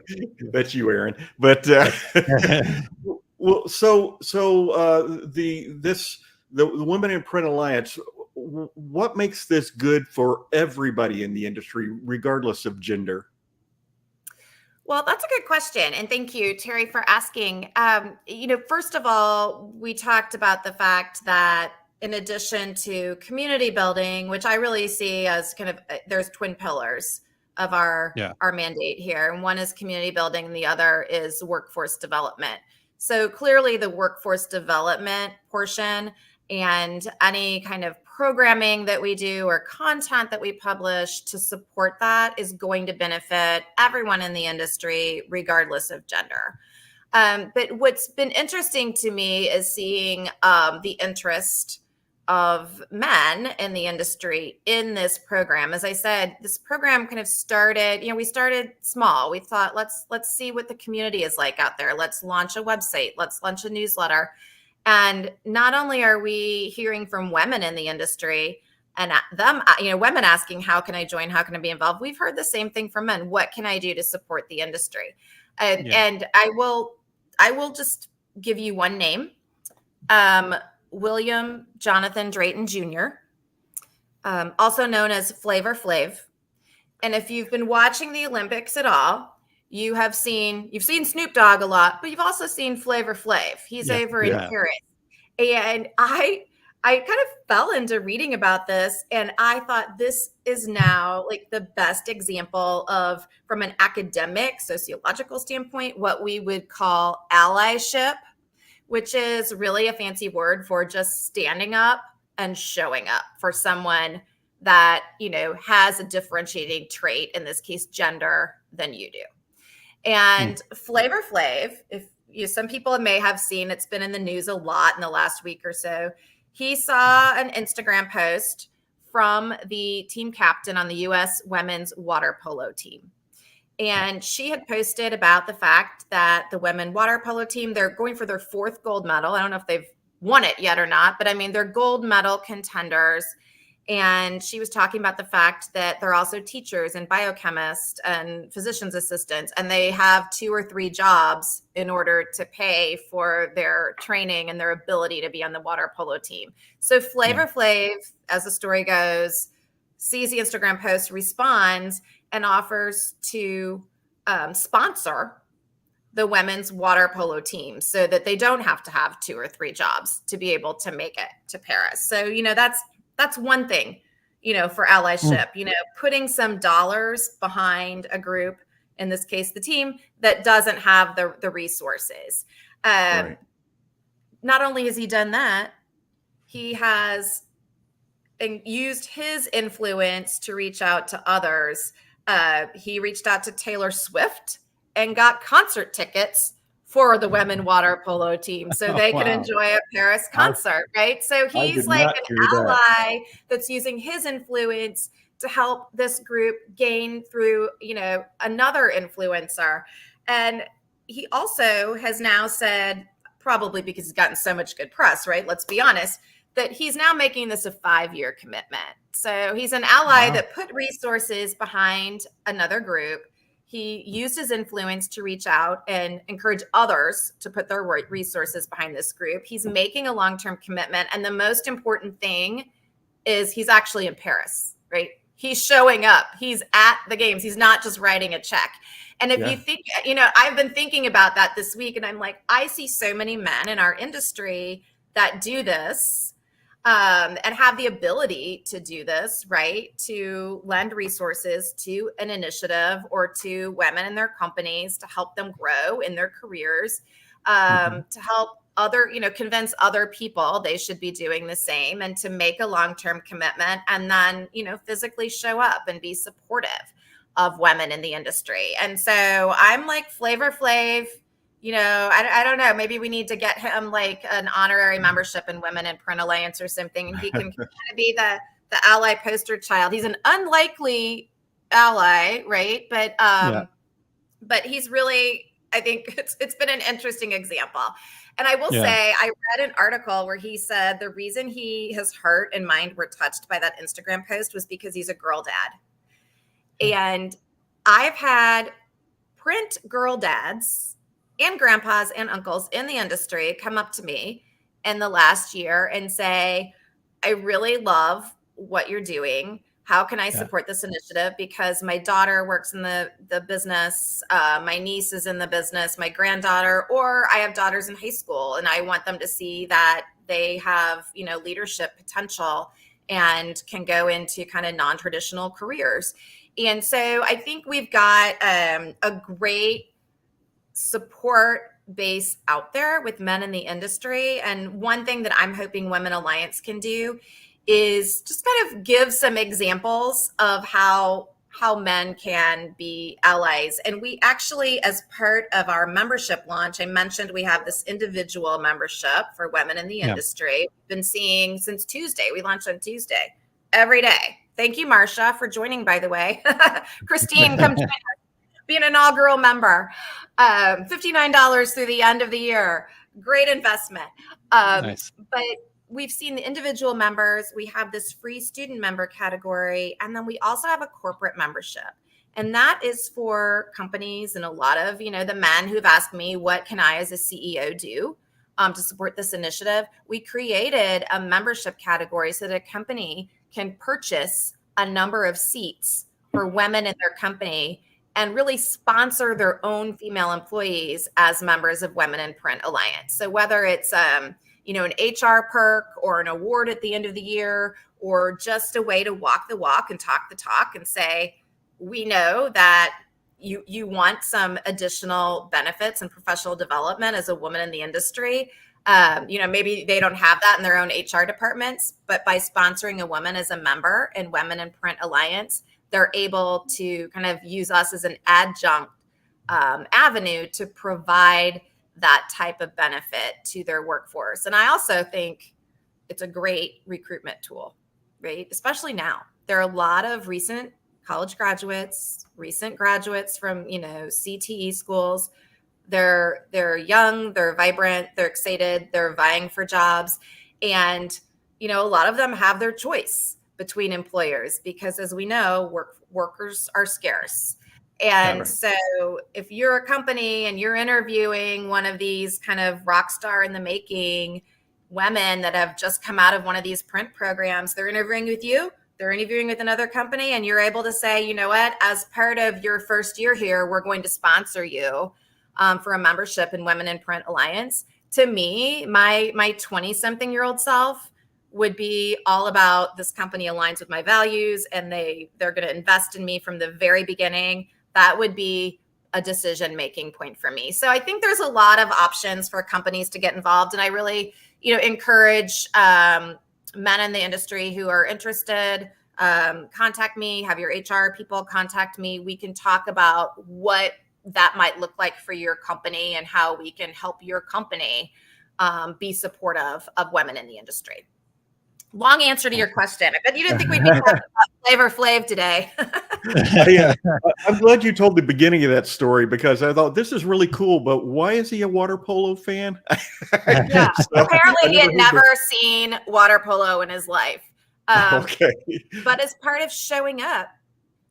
That's you, Aaron. But well, so the Women in Print Alliance, what makes this good for everybody in the industry, regardless of gender? Well, that's a good question. And thank you, Terry, for asking. First of all, we talked about the fact that in addition to community building, which I really see as kind of, there's twin pillars of our mandate here. And one is community building and the other is workforce development. So clearly the workforce development portion and any kind of programming that we do or content that we publish to support that is going to benefit everyone in the industry, regardless of gender. But what's been interesting to me is seeing the interest of men in the industry in this program. As I said, this program kind of started, we started small. We thought, let's see what the community is like out there. Let's launch a website. Let's launch a newsletter. And not only are we hearing from women in the industry and them, women asking, how can I join? How can I be involved? We've heard the same thing from men. What can I do to support the industry? And I will just give you one name. William Jonathan Drayton Jr., also known as Flavor Flav. And if you've been watching the Olympics at all, you've seen Snoop Dogg a lot, but you've also seen Flavor Flav. He's over in Paris. And I kind of fell into reading about this, and I thought this is now like the best example of, from an academic sociological standpoint, what we would call allyship, which is really a fancy word for just standing up and showing up for someone that, has a differentiating trait, in this case, gender, than you do. And Flavor Flav, some people may have seen, it's been in the news a lot in the last week or so. He saw an Instagram post from the team captain on the U.S. women's water polo team. And she had posted about the fact that the women water polo team, they're going for their 4th gold medal. I don't know if they've won it yet or not, but I mean, they're gold medal contenders. And she was talking about the fact that they're also teachers and biochemists and physician's assistants, and they have 2 or 3 jobs in order to pay for their training and their ability to be on the water polo team. So Flavor Flav, as the story goes, sees the Instagram post, responds, and offers to sponsor the women's water polo team so that they don't have to have 2 or 3 jobs to be able to make it to Paris. So, that's one thing, for allyship, putting some dollars behind a group, in this case, the team, that doesn't have the resources. Not only has he done that, he has used his influence to reach out to others. He reached out to Taylor Swift and got concert tickets for the women water polo team so they could enjoy a Paris concert, right? So he's like an ally that's using his influence to help this group gain through, another influencer. And he also has now said, probably because he's gotten so much good press, right? Let's be honest, that he's now making this a 5-year commitment. So he's an ally that put resources behind another group. He used his influence to reach out and encourage others to put their resources behind this group. He's making a long-term commitment. And the most important thing is he's actually in Paris, right? He's showing up. He's at the games. He's not just writing a check. And if you think, I've been thinking about that this week, and I'm like, I see so many men in our industry that do this, and have the ability to do this, right? To lend resources to an initiative or to women in their companies to help them grow in their careers, to help convince other people they should be doing the same, and to make a long-term commitment, and then, physically show up and be supportive of women in the industry. And so I'm like, Flavor Flav, I don't know. Maybe we need to get him like an honorary membership in Women in Print Alliance or something, and he can kind of be the ally poster child. He's an unlikely ally, right? But he's really, I think it's been an interesting example. And I will say, I read an article where he said the reason his heart and mind were touched by that Instagram post was because he's a girl dad. And I've had print girl dads and grandpas and uncles in the industry come up to me in the last year and say, I really love what you're doing. How can I support this initiative? Because my daughter works in the business. My niece is in the business, my granddaughter, or I have daughters in high school, and I want them to see that they have, leadership potential and can go into kind of non-traditional careers. And so I think we've got a great support base out there with men in the industry. And one thing that I'm hoping Women Alliance can do is just kind of give some examples of how men can be allies. And we actually, as part of our membership launch, I mentioned we have this individual membership for women in the industry. We've been seeing since Tuesday. We launched on Tuesday every day. Thank you, Marcia, for joining, by the way. Christine, come join us. Be an inaugural member. $59 through the end of the year. Great investment. Nice. But we've seen the individual members. We have this free student member category. And then we also have a corporate membership. And that is for companies and a lot of, the men who've asked me, what can I as a CEO do to support this initiative? We created a membership category so that a company can purchase a number of seats for women in their company and really sponsor their own female employees as members of Women in Print Alliance. So whether it's an HR perk or an award at the end of the year, or just a way to walk the walk and talk the talk and say, we know that you want some additional benefits and professional development as a woman in the industry. Maybe they don't have that in their own HR departments, but by sponsoring a woman as a member in Women in Print Alliance, they're able to kind of use us as an adjunct avenue to provide that type of benefit to their workforce. And I also think it's a great recruitment tool, right? Especially now. There are a lot of recent college graduates, recent graduates from, CTE schools. They're young, they're vibrant, they're excited, they're vying for jobs. And, a lot of them have their choice between employers because, as we know, workers are scarce. And so if you're a company and you're interviewing one of these kind of rock star in the making women that have just come out of one of these print programs, they're interviewing with you, they're interviewing with another company, and you're able to say, you know what, as part of your first year here, we're going to sponsor you for a membership in Women in Print Alliance. To me, my 20-something-year-old self would be all about, this company aligns with my values and they're going to invest in me from the very beginning. That would be a decision-making point for me. So I think there's a lot of options for companies to get involved. And I really, encourage men in the industry who are interested, contact me, have your HR people contact me. We can talk about what that might look like for your company and how we can help your company be supportive of women in the industry. Long answer to your question. I bet you didn't think we'd be talking about Flavor Flav today. Yeah, I'm glad you told the beginning of that story because I thought this is really cool, but why is he a water polo fan? Yeah, apparently he had never seen water polo in his life. Okay. But as part of showing up,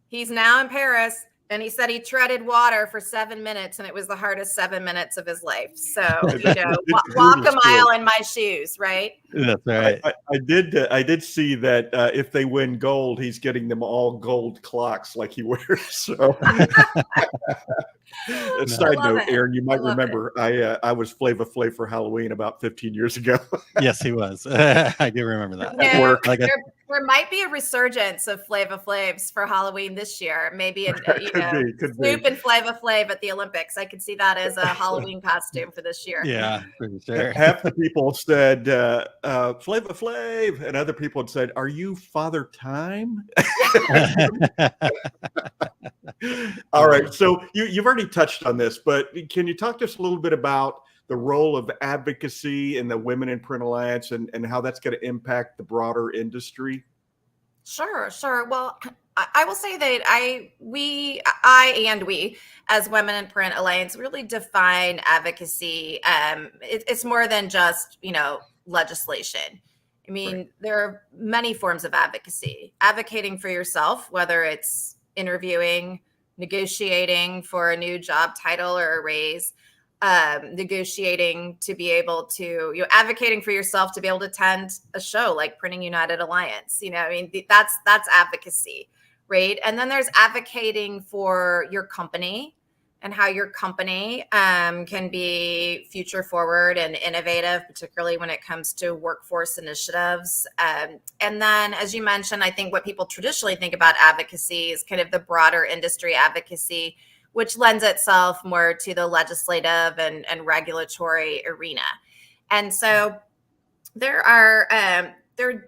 he's now in Paris, and he said he treaded water for 7 minutes, and it was the hardest 7 minutes of his life. So, walk a mile in my shoes, right? That's right. I did see that if they win gold, he's getting them all gold clocks like he wears. So, side note, Aaron, you might remember I was Flava Flav for Halloween about 15 years ago. Yes, he was. I do remember that. Yeah, Work. There might be a resurgence of Flava Flavs for Halloween this year. Maybe Snoop and Flava Flav at the Olympics. I could see that as a Halloween costume for this year. Yeah, pretty sure. Half the people said Flava Flav, and other people had said, "Are you Father Time?" All right, so you've already touched on this, but can you talk to us a little bit about the role of advocacy in the Women in Print Alliance and how that's going to impact the broader industry? Sure. Well, I will say that we as Women in Print Alliance really define advocacy. It's more than just, legislation. I mean, There are many forms of advocacy. Advocating for yourself, whether it's interviewing, negotiating for a new job title or a raise, negotiating to be able to, advocating for yourself to be able to attend a show like Printing United Alliance. That's advocacy, right? And then there's advocating for your company and how your company can be future forward and innovative, particularly when it comes to workforce initiatives. And then, as you mentioned, I think what people traditionally think about advocacy is kind of the broader industry advocacy, which lends itself more to the legislative and regulatory arena. And so there are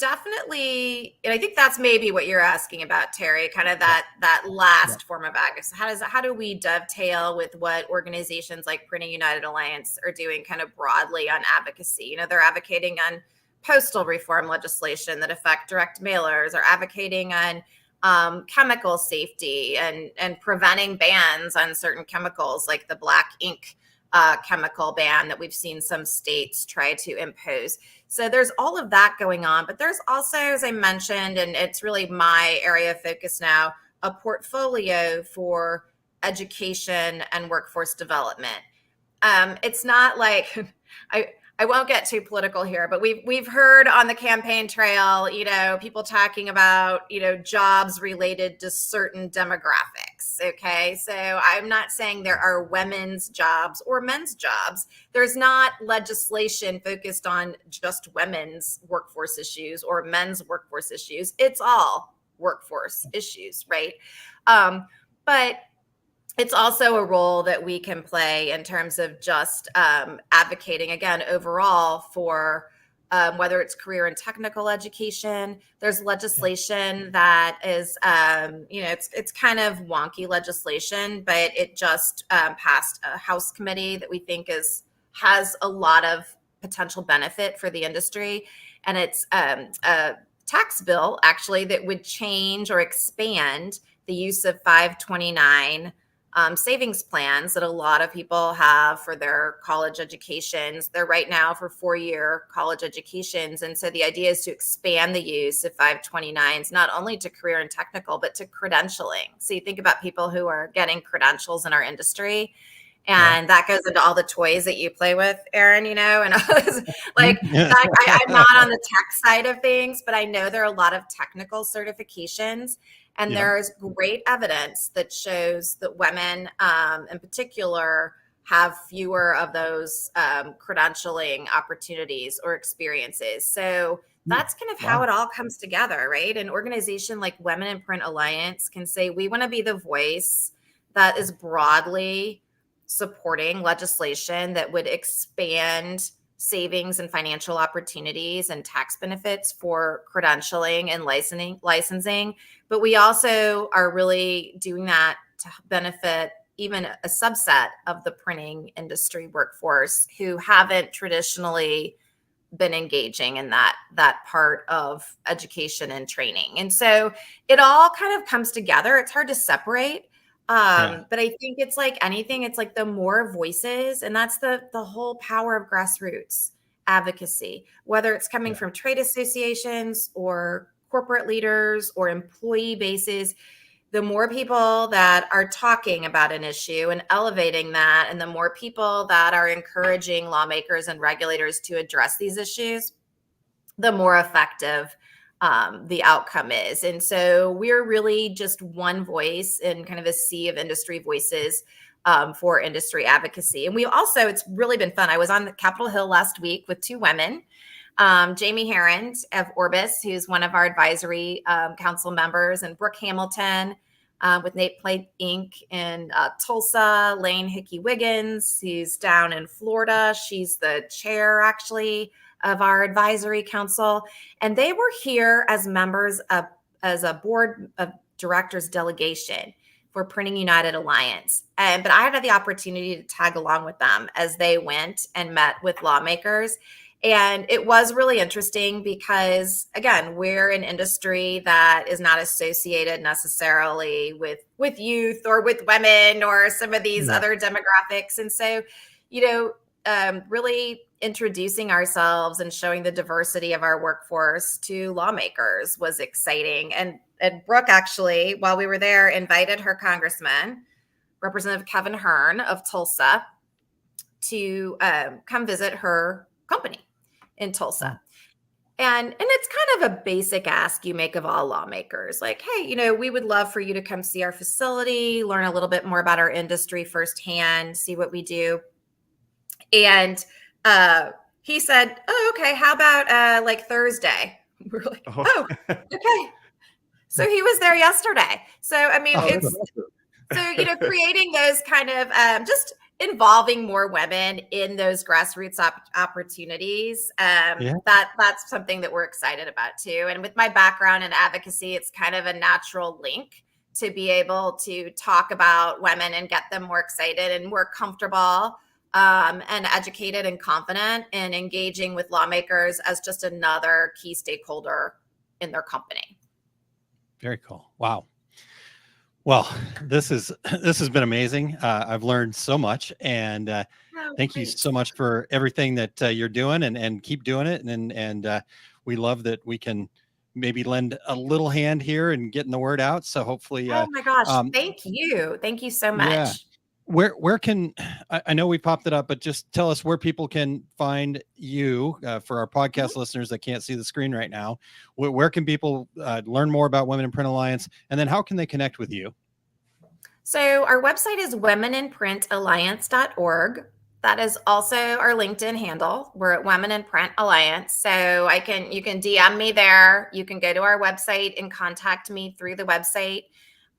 definitely, and I think that's maybe what you're asking about, Terry, kind of that last form of advocacy. How do we dovetail with what organizations like Printing United Alliance are doing kind of broadly on advocacy? They're advocating on postal reform legislation that affect direct mailers, or advocating on chemical safety and preventing bans on certain chemicals like the black ink chemical ban that we've seen some states try to impose. So there's all of that going on, but there's also, as I mentioned, and it's really my area of focus now, a portfolio for education and workforce development. It's not like I won't get too political here, but we've heard on the campaign trail, people talking about, jobs related to certain demographics. Okay. So I'm not saying there are women's jobs or men's jobs. There's not legislation focused on just women's workforce issues or men's workforce issues. It's all workforce issues, right? But it's also a role that we can play in terms of just advocating, again, overall for whether it's career and technical education. There's legislation that is, it's kind of wonky legislation, but it just passed a House committee that we think has a lot of potential benefit for the industry. And it's a tax bill, actually, that would change or expand the use of 529 savings plans that a lot of people have for their college educations. They're right now for 4-year college educations. And so the idea is to expand the use of 529s, not only to career and technical, but to credentialing. So you think about people who are getting credentials in our industry, and that goes into all the toys that you play with, Aaron, and like I'm not on the tech side of things, but I know there are a lot of technical certifications. And there's great evidence that shows that women in particular have fewer of those credentialing opportunities or experiences. So that's kind of how it all comes together, right? An organization like Women in Print Alliance can say, we want to be the voice that is broadly supporting legislation that would expand savings and financial opportunities and tax benefits for credentialing and licensing. But we also are really doing that to benefit even a subset of the printing industry workforce who haven't traditionally been engaging in that part of education and training. And so it all kind of comes together. It's hard to separate. But I think it's like anything, it's like the more voices, and that's the whole power of grassroots advocacy, whether it's coming from trade associations or corporate leaders or employee bases. The more people that are talking about an issue and elevating that, and the more people that are encouraging lawmakers and regulators to address these issues, the more effective the outcome is. And so we're really just one voice in kind of a sea of industry voices for industry advocacy. And we also, it's really been fun. I was on Capitol Hill last week with 2 women, Jamie Herond of Orbis, who's one of our advisory council members, and Brooke Hamilton with Nateplate Inc. in Tulsa, Lane Hickey-Wiggins, who's down in Florida. She's the chair, actually, of our advisory council. And they were here as members of, as a board of directors delegation for Printing United Alliance. But I had the opportunity to tag along with them as they went and met with lawmakers. And it was really interesting because, again, we're an industry that is not associated necessarily with youth or with women or some of these other demographics. And so, really introducing ourselves and showing the diversity of our workforce to lawmakers was exciting. And Brooke actually, while we were there, invited her congressman, Representative Kevin Hern of Tulsa, to come visit her company in Tulsa. And it's kind of a basic ask you make of all lawmakers. Like, hey, we would love for you to come see our facility, learn a little bit more about our industry firsthand, see what we do. And he said, oh, okay, how about like Thursday? We were like, oh, okay. So he was there yesterday. So, I mean, creating those kind of just involving more women in those grassroots opportunities. That's something that we're excited about too. And with my background in advocacy, it's kind of a natural link to be able to talk about women and get them more excited and more comfortable and educated and confident in engaging with lawmakers as just another key stakeholder in their company. Very cool. Wow. Well, this has been amazing. I've learned so much, and thank you so much for everything that you're doing, and keep doing it. And we love that we can maybe lend a little hand here and getting the word out. So hopefully, Oh my gosh. um, Thank you. Thank you so much. yeah. Where can I know we popped it up, but just tell us where people can find you for our podcast listeners that can't see the screen right now. Where can people learn more about Women in Print Alliance, and then how can they connect with you? So our website is womeninprintalliance.org. That is also our LinkedIn handle. We're at Women in Print Alliance. So you can DM me there. You can go to our website and contact me through the website.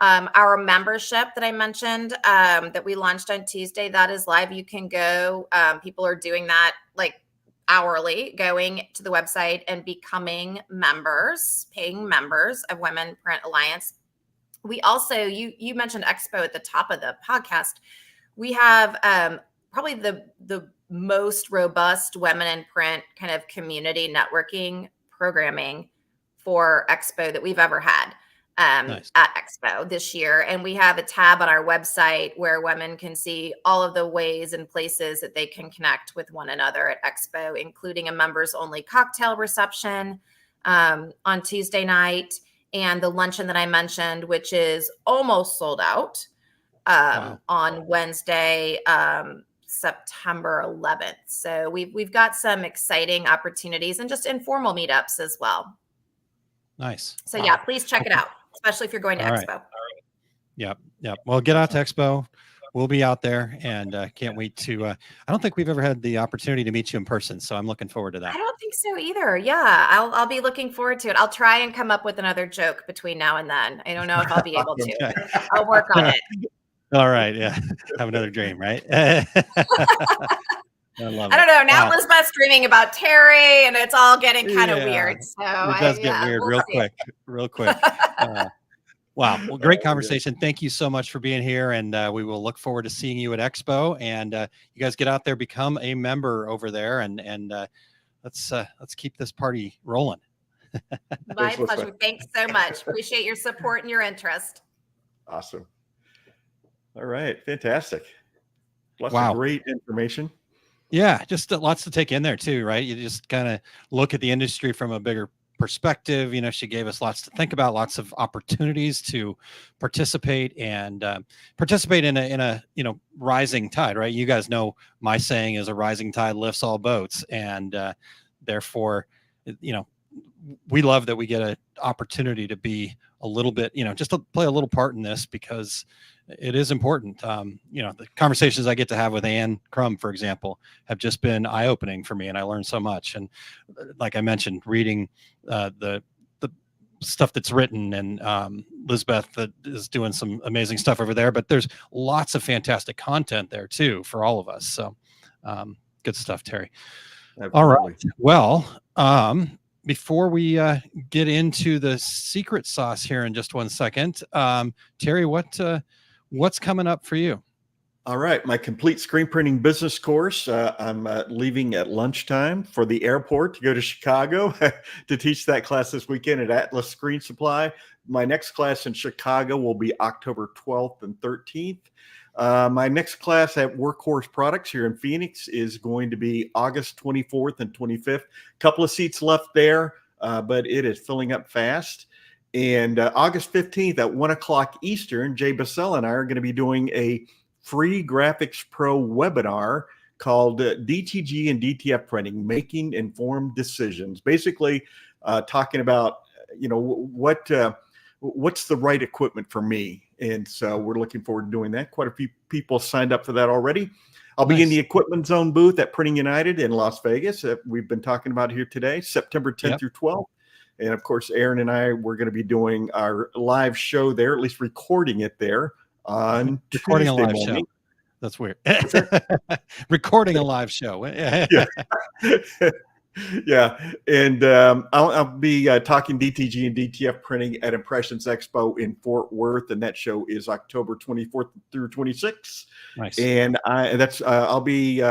Our membership that I mentioned that we launched on Tuesday, that is live. You can go. People are doing that like hourly, going to the website and becoming members, paying members of Women Print Alliance. We also, you mentioned Expo at the top of the podcast. We have probably the most robust Women in Print kind of community networking programming for Expo that we've ever had. Nice. At Expo this year. And we have a tab on our website where women can see all of the ways and places that they can connect with one another at Expo, including a members only cocktail reception on Tuesday night, and the luncheon that I mentioned, which is almost sold out on Wednesday, September 11th. So we've got some exciting opportunities and just informal meetups as well. Nice. So yeah, please check it out, especially if you're going to All Expo. right. Yep. Well, get out to Expo. We'll be out there, and can't wait to. I don't think we've ever had the opportunity to meet you in person, so I'm looking forward to that. I don't think so either. Yeah, I'll be looking forward to it. I'll try and come up with another joke between now and then. I don't know if I'll be able to. Okay. I'll work on it. All right. Yeah. Have another dream, right? I love it. I don't know. Now Wow. Elizabeth's dreaming about Terry, and it's all getting kind of Yeah. weird. So It does get weird real quick. Wow. Well, great conversation. Thank you so much for being here. And we will look forward to seeing you at Expo. And you guys get out there, become a member over there, and let's keep this party rolling. My pleasure. Thanks so much. Appreciate your support and your interest. Awesome. All right. Fantastic. Lots Wow. of great information. Yeah, just lots to take in there too, right? You just kind of look at the industry from a bigger perspective. You know, she gave us lots to think about, lots of opportunities to participate and participate in a rising tide, right? You guys know my saying is a rising tide lifts all boats, and therefore, we love that we get an opportunity to be a little bit, just to play a little part in this, because it is important. The conversations I get to have with Ann Crum, for example, have just been eye-opening for me, and I learned so much. And like I mentioned, reading the stuff that's written, and Lisbeth that is doing some amazing stuff over there, but there's lots of fantastic content there too for all of us. So good stuff, Terry. Absolutely. All right. Well, before we get into the secret sauce here in just one second, Terry, what's coming up for you? All right. My complete screen printing business course. I'm leaving at lunchtime for the airport to go to Chicago to teach that class this weekend at Atlas Screen Supply. My next class in Chicago will be October 12th and 13th. My next class at Workhorse Products here in Phoenix is going to be August 24th and 25th. Couple of seats left there, but it is filling up fast. And August 15th at 1 o'clock Eastern, Jay Bassell and I are going to be doing a free Graphics Pro webinar called DTG and DTF Printing, Making Informed Decisions. Basically, talking about, what's the right equipment for me. And so we're looking forward to doing that. Quite a few people signed up for that already. I'll be in the Equipment Zone booth at Printing United in Las Vegas. We've been talking about here today, September 10th through 12th. And of course, Aaron and I, we're going to be doing our live show there, at least recording it there on Recording Tuesday a live morning. show. That's weird. Recording a live show. Yeah. Yeah. And I'll be talking DTG and DTF printing at Impressions Expo in Fort Worth. And that show is October 24th through 26th. Nice. And I'll be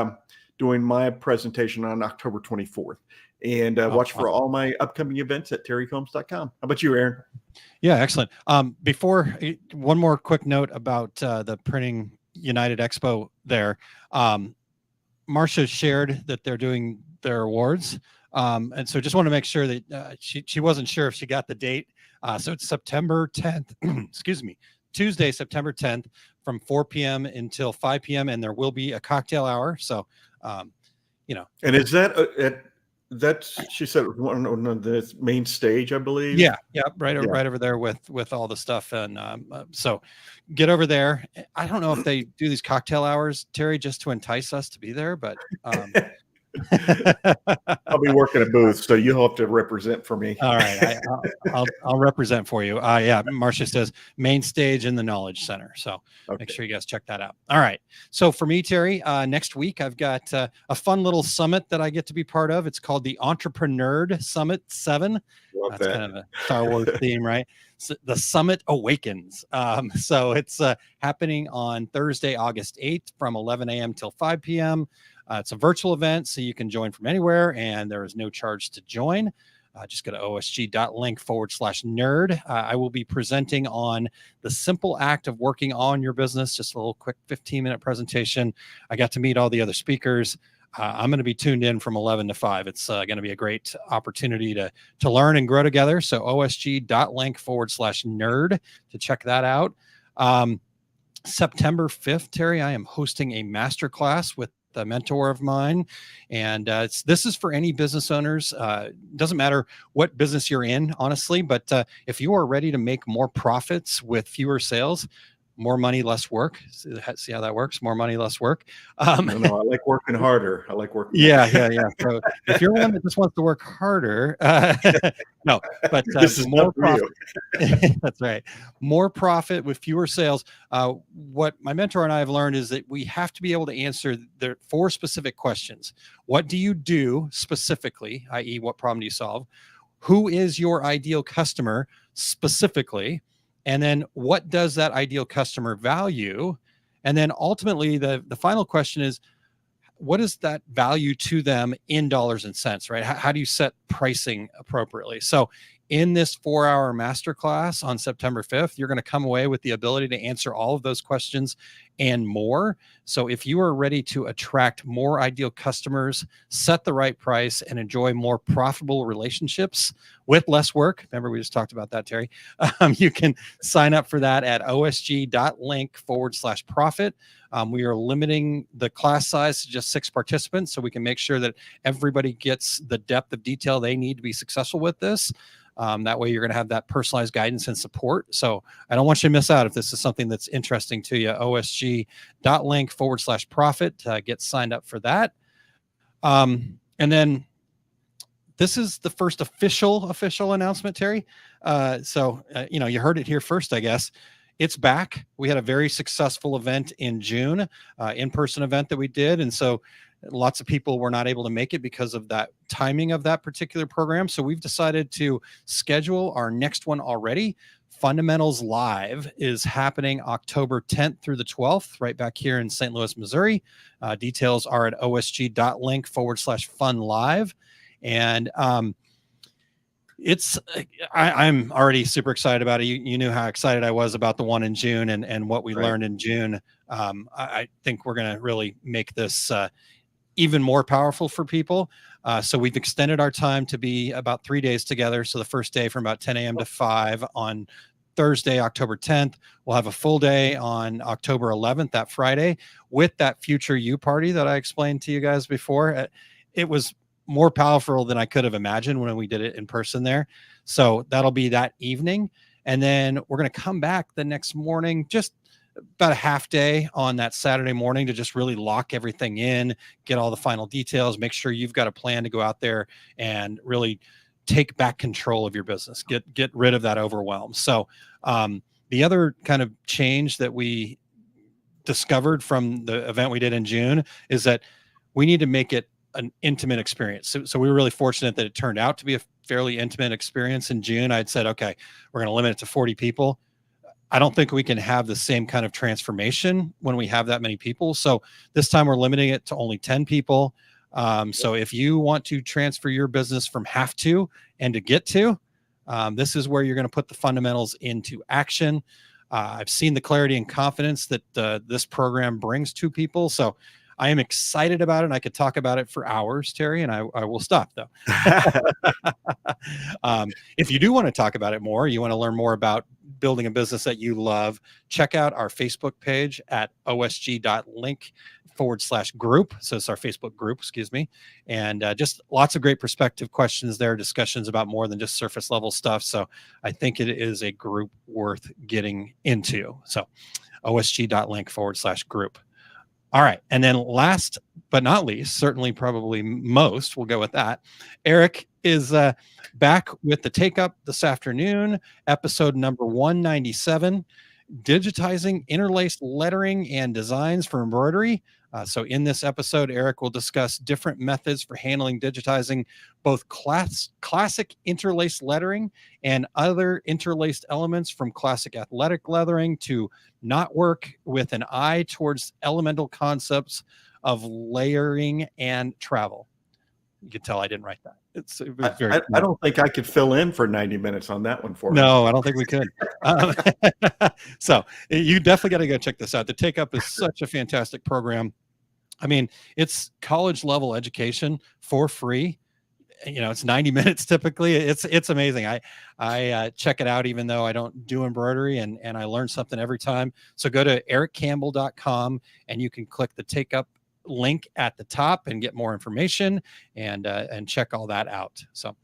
doing my presentation on October 24th. And watch for all my upcoming events at terrycombs.com. How about you, Aaron? Yeah, excellent. Before, one more quick note about the Printing United Expo there. Marcia shared that they're doing their awards. And so just want to make sure that she wasn't sure if she got the date. So it's September 10th, excuse me, Tuesday, September 10th from 4 p.m. until 5 p.m. And there will be a cocktail hour. So, you know. And is that she said on the main stage, I believe? Yeah. Right over there with all the stuff. And so get over there. I don't know if they do these cocktail hours, Terry, just to entice us to be there, but I'll be working a booth, so you'll have to represent for me. All right, I'll represent for you. Yeah, Marcia says main stage in the Knowledge Center, so make sure you guys check that out. All right, so for me, Terry, next week I've got a fun little summit that I get to be part of. It's called the Entrepreneur Summit 7. That's kind of a Star Wars theme, right? So the Summit Awakens. So it's happening on Thursday, August 8th from 11 a.m. till 5 p.m. It's a virtual event, so you can join from anywhere, and there is no charge to join. Just go to osg.link/nerd. I will be presenting on the simple act of working on your business, just a little quick 15-minute presentation. I got to meet all the other speakers. I'm going to be tuned in from 11 to 5. It's going to be a great opportunity to learn and grow together. So osg.link/nerd to check that out. September 5th, Terry, I am hosting a masterclass with a mentor of mine, and this is for any business owners. Doesn't matter what business you're in, honestly, but if you are ready to make more profits with fewer sales, more money, less work. See how that works? More money, less work. No, I like working harder. I like working. Yeah. So if you're one that just wants to work harder, no, but this is more not profit. That's right. More profit with fewer sales. What my mentor and I have learned is that we have to be able to answer the 4 specific questions. What do you do specifically, i.e., what problem do you solve? Who is your ideal customer specifically? And then what does that ideal customer value? And then ultimately, the final question is, what is that value to them in dollars and cents, right? How do you set pricing appropriately? So in this 4-hour masterclass on September 5th, you're going to come away with the ability to answer all of those questions and more. So if you are ready to attract more ideal customers, set the right price, and enjoy more profitable relationships with less work, remember we just talked about that, Terry, you can sign up for that at osg.link/profit. We are limiting the class size to just 6 participants so we can make sure that everybody gets the depth of detail they need to be successful with this. That way you're going to have that personalized guidance and support. So I don't want you to miss out if this is something that's interesting to you. osg.link/profit. Get signed up for that. And then this is the first official announcement, Terry. You heard it here first, I guess. It's back. We had a very successful event in June, in-person event that we did. And so lots of people were not able to make it because of that timing of that particular program. So we've decided to schedule our next one already. Fundamentals Live is happening October 10th through the 12th, right back here in St. Louis, Missouri. Details are at osg.link/fun-live. And I'm already super excited about it. You knew how excited I was about the one in June and what we learned in June. I think we're going to really make this even more powerful for people. So we've extended our time to be about 3 days together. So the first day from about 10 a.m. to 5 on Thursday, October 10th. We'll have a full day on October 11th, that Friday, with that Future You party that I explained to you guys before. It was more powerful than I could have imagined when we did it in person there. So that'll be that evening. And then we're going to come back the next morning, just about a half day on that Saturday morning to just really lock everything in, get all the final details, make sure you've got a plan to go out there and really take back control of your business, get rid of that overwhelm. So the other kind of change that we discovered from the event we did in June is that we need to make it an intimate experience. So we were really fortunate that it turned out to be a fairly intimate experience in June. I'd said, okay, we're going to limit it to 40 people. I don't think we can have the same kind of transformation when we have that many people. So this time we're limiting it to only 10 people. So if you want to transfer your business from have to and to get to, this is where you're going to put the fundamentals into action. I've seen the clarity and confidence that this program brings to people. So I am excited about it. And I could talk about it for hours, Terry, and I will stop though. If you do want to talk about it more, you want to learn more about building a business that you love, check out our Facebook page at osg.link/group. So it's our Facebook group, excuse me. And just lots of great perspective questions there, discussions about more than just surface level stuff. So I think it is a group worth getting into. So osg.link/group. All right. And then last but not least, certainly probably most, we'll go with that. Eric is back with the Take Up this afternoon, episode number 197, digitizing interlaced lettering and designs for embroidery. So in this episode, Eric will discuss different methods for handling digitizing both classic interlaced lettering and other interlaced elements, from classic athletic lettering to knotwork, with an eye towards elemental concepts of layering and travel. You can tell I didn't write that. It's very. I don't think I could fill in for 90 minutes on that one for you. No, I don't think we could. So you definitely got to go check this out. The Take Up is such a fantastic program. I mean, it's college level education for free. You know, it's 90 minutes typically. It's amazing. I check it out even though I don't do embroidery, and I learn something every time. So go to ericcampbell.com and you can click the Take Up link at the top and get more information and check all that out. So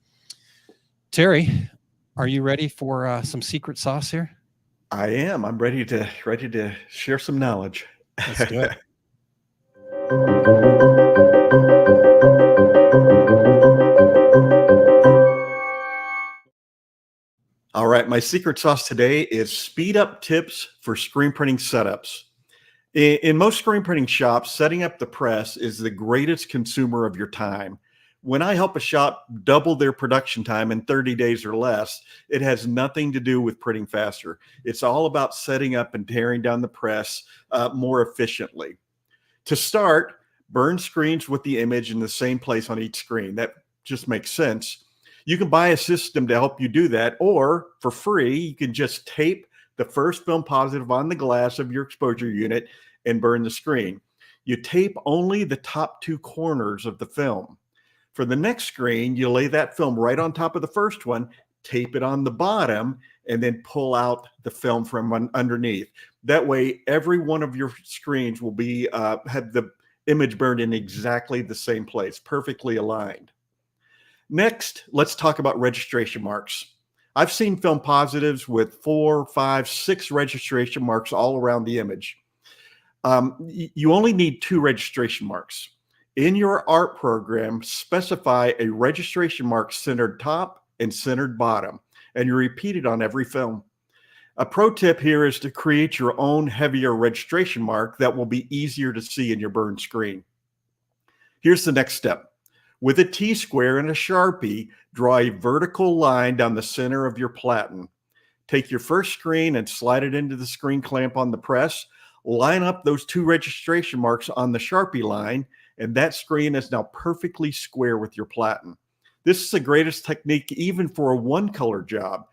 Terry, are you ready for some secret sauce here? I am. I'm ready to share some knowledge. Let's do it. All right, my secret sauce today is speed up tips for screen printing setups. In most screen printing shops, setting up the press is the greatest consumer of your time. When I help a shop double their production time in 30 days or less, it has nothing to do with printing faster. It's all about setting up and tearing down the press more efficiently. To start, burn screens with the image in the same place on each screen. That just makes sense. You can buy a system to help you do that, or for free, you can just tape the first film positive on the glass of your exposure unit and burn the screen. You tape only the top two corners of the film. For the next screen, you lay that film right on top of the first one, tape it on the bottom, and then pull out the film from underneath. That way, every one of your screens will be have the image burned in exactly the same place, perfectly aligned. Next, let's talk about registration marks. I've seen film positives with 4, 5, 6 registration marks all around the image. You only need 2 registration marks. In your art program, specify a registration mark centered top and centered bottom, and you repeat it on every film. A pro tip here is to create your own heavier registration mark that will be easier to see in your burn screen. Here's the next step. With a T-square and a Sharpie, draw a vertical line down the center of your platen. Take your first screen and slide it into the screen clamp on the press. Line up those 2 registration marks on the Sharpie line, and that screen is now perfectly square with your platen. This is the greatest technique even for a one-color job.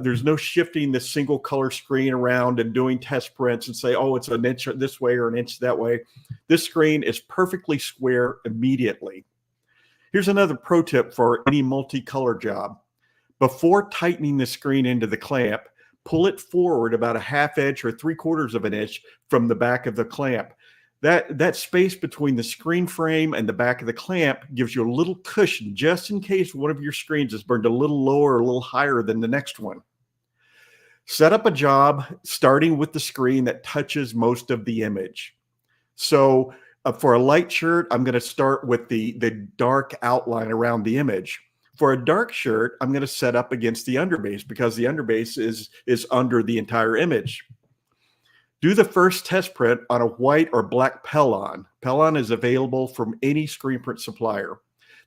There's no shifting the single color screen around and doing test prints and say, oh, it's an inch this way or an inch that way. This screen is perfectly square immediately. Here's another pro tip for any multicolor job. Before tightening the screen into the clamp, pull it forward about a 1/2 inch or 3/4 of an inch from the back of the clamp. That space between the screen frame and the back of the clamp gives you a little cushion just in case one of your screens is burned a little lower or a little higher than the next one. Set up a job starting with the screen that touches most of the image. So for a light shirt, I'm going to start with the dark outline around the image. For a dark shirt, I'm going to set up against the underbase because the underbase is under the entire image. Do the first test print on a white or black Pellon. Pellon is available from any screen print supplier.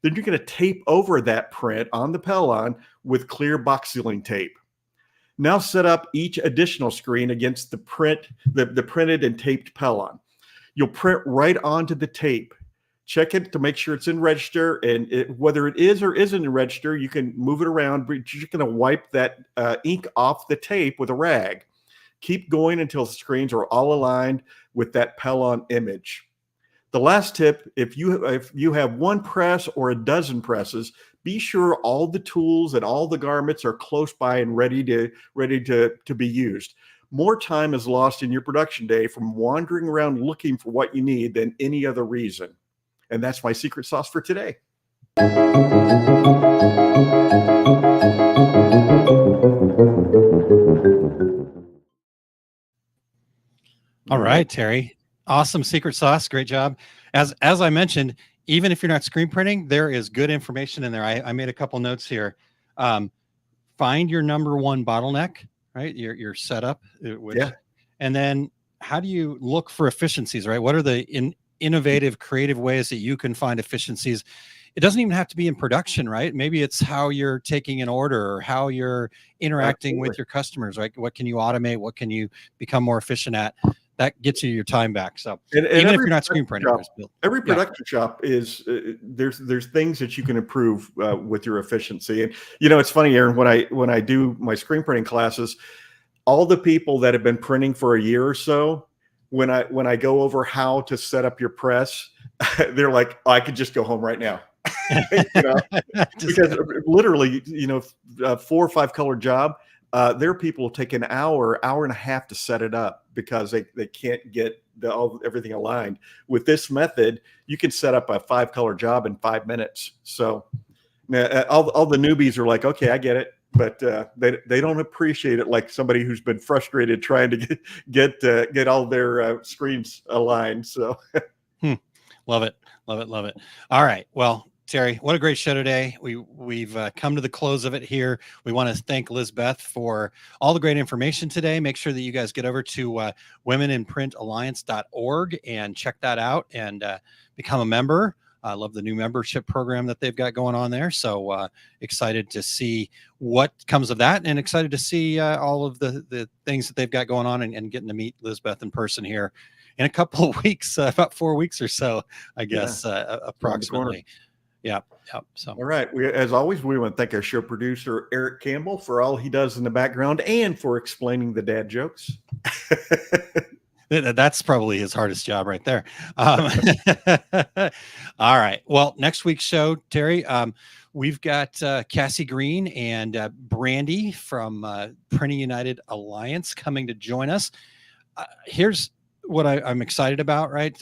Then you're going to tape over that print on the Pellon with clear box sealing tape. Now set up each additional screen against the printed and taped Pellon. You'll print right onto the tape. Check it to make sure it's in register, and whether it is or isn't in register, you can move it around, but you're going to wipe that ink off the tape with a rag. Keep going until the screens are all aligned with that Pellon image. the last tip, if you have one press or a dozen presses, be sure all the tools and all the garments are close by and ready to be used. More time is lost in your production day from wandering around looking for what you need than any other reason. And that's my secret sauce for today. All right, Terry. Awesome secret sauce. Great job. As I mentioned, even if you're not screen printing, there is good information in there. I made a couple notes here. Find your number one bottleneck, right? Your setup. And then how do you look for efficiencies, right? What are the innovative, creative ways that you can find efficiencies? It doesn't even have to be in production, right? Maybe it's how you're taking an order or how you're interacting with your customers, right? What can you automate? What can you become more efficient at? That gets you your time back. So even if you're not screen printing, every production shop is there's things that you can improve with your efficiency. And it's funny, Aaron, when I do my screen printing classes, all the people that have been printing for a year or so, when I go over how to set up your press, they're like, oh, I could just go home right now. Because literally, 4 or 5 color job. There are people who take an hour and a half to set it up because they can't get everything aligned. With this method, you can set up a 5 color job in 5 minutes. So all the newbies are like, okay, I get it, but they don't appreciate it like somebody who's been frustrated trying to get all their screens aligned. So love it. All right, well, Terry, what a great show today. We've come to the close of it here. We want to thank Lizbeth for all the great information today. Make sure that you guys get over to womeninprintalliance.org and check that out and become a member. I love the new membership program that they've got going on there. So excited to see what comes of that and excited to see all of the things that they've got going on and getting to meet Lizbeth in person here in a couple of weeks, about 4 weeks or so, I guess, approximately. Yeah. So, all right. As always, we want to thank our show producer, Eric Campbell, for all he does in the background and for explaining the dad jokes. That's probably his hardest job right there. All right. Well, next week's show, Terry, we've got Cassie Green and Brandy from Printing United Alliance coming to join us. Here's what I'm excited about, right?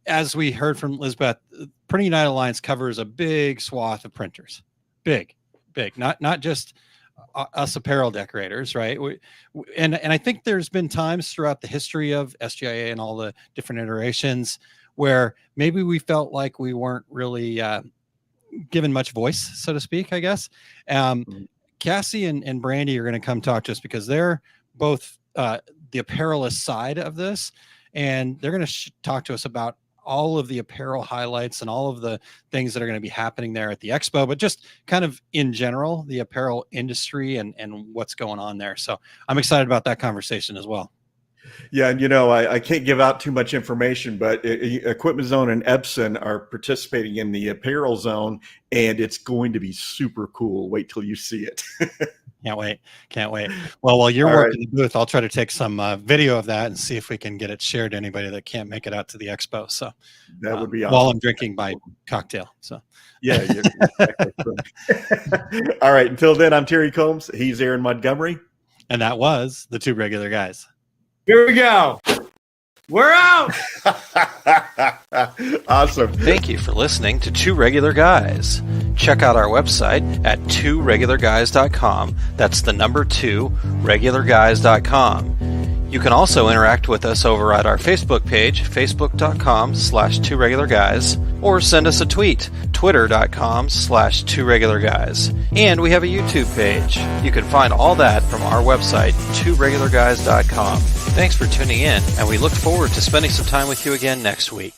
As we heard from Lizbeth, Printing United Alliance covers a big swath of printers. Big, not just us apparel decorators, right? And I think there's been times throughout the history of SGIA and all the different iterations where maybe we felt like we weren't really given much voice, so to speak, I guess. Cassie and Brandy are going to come talk to us because they're both the apparelist side of this, and they're going to talk to us about all of the apparel highlights and all of the things that are going to be happening there at the expo, but just kind of in general, the apparel industry and what's going on there. So I'm excited about that conversation as well. Yeah. And, I can't give out too much information, but Equipment Zone and Epson are participating in the apparel zone, and it's going to be super cool. Wait till you see it. Can't wait. Well, while you're working the booth, I'll try to take some video of that and see if we can get it shared to anybody that can't make it out to the expo. So that would be awesome. While I'm drinking my cocktail. So yeah. All right. Until then, I'm Terry Combs. He's Aaron Montgomery. And that was the Two Regular Guys. Here we go. We're out. Awesome. Thank you for listening to Two Regular Guys. Check out our website at tworegularguys.com. That's the number 2, regularguys.com. You can also interact with us over at our Facebook page, facebook.com/tworegularguys, or send us a tweet, twitter.com/tworegularguys. And we have a YouTube page. You can find all that from our website, tworegularguys.com. Thanks for tuning in, and we look forward to spending some time with you again next week.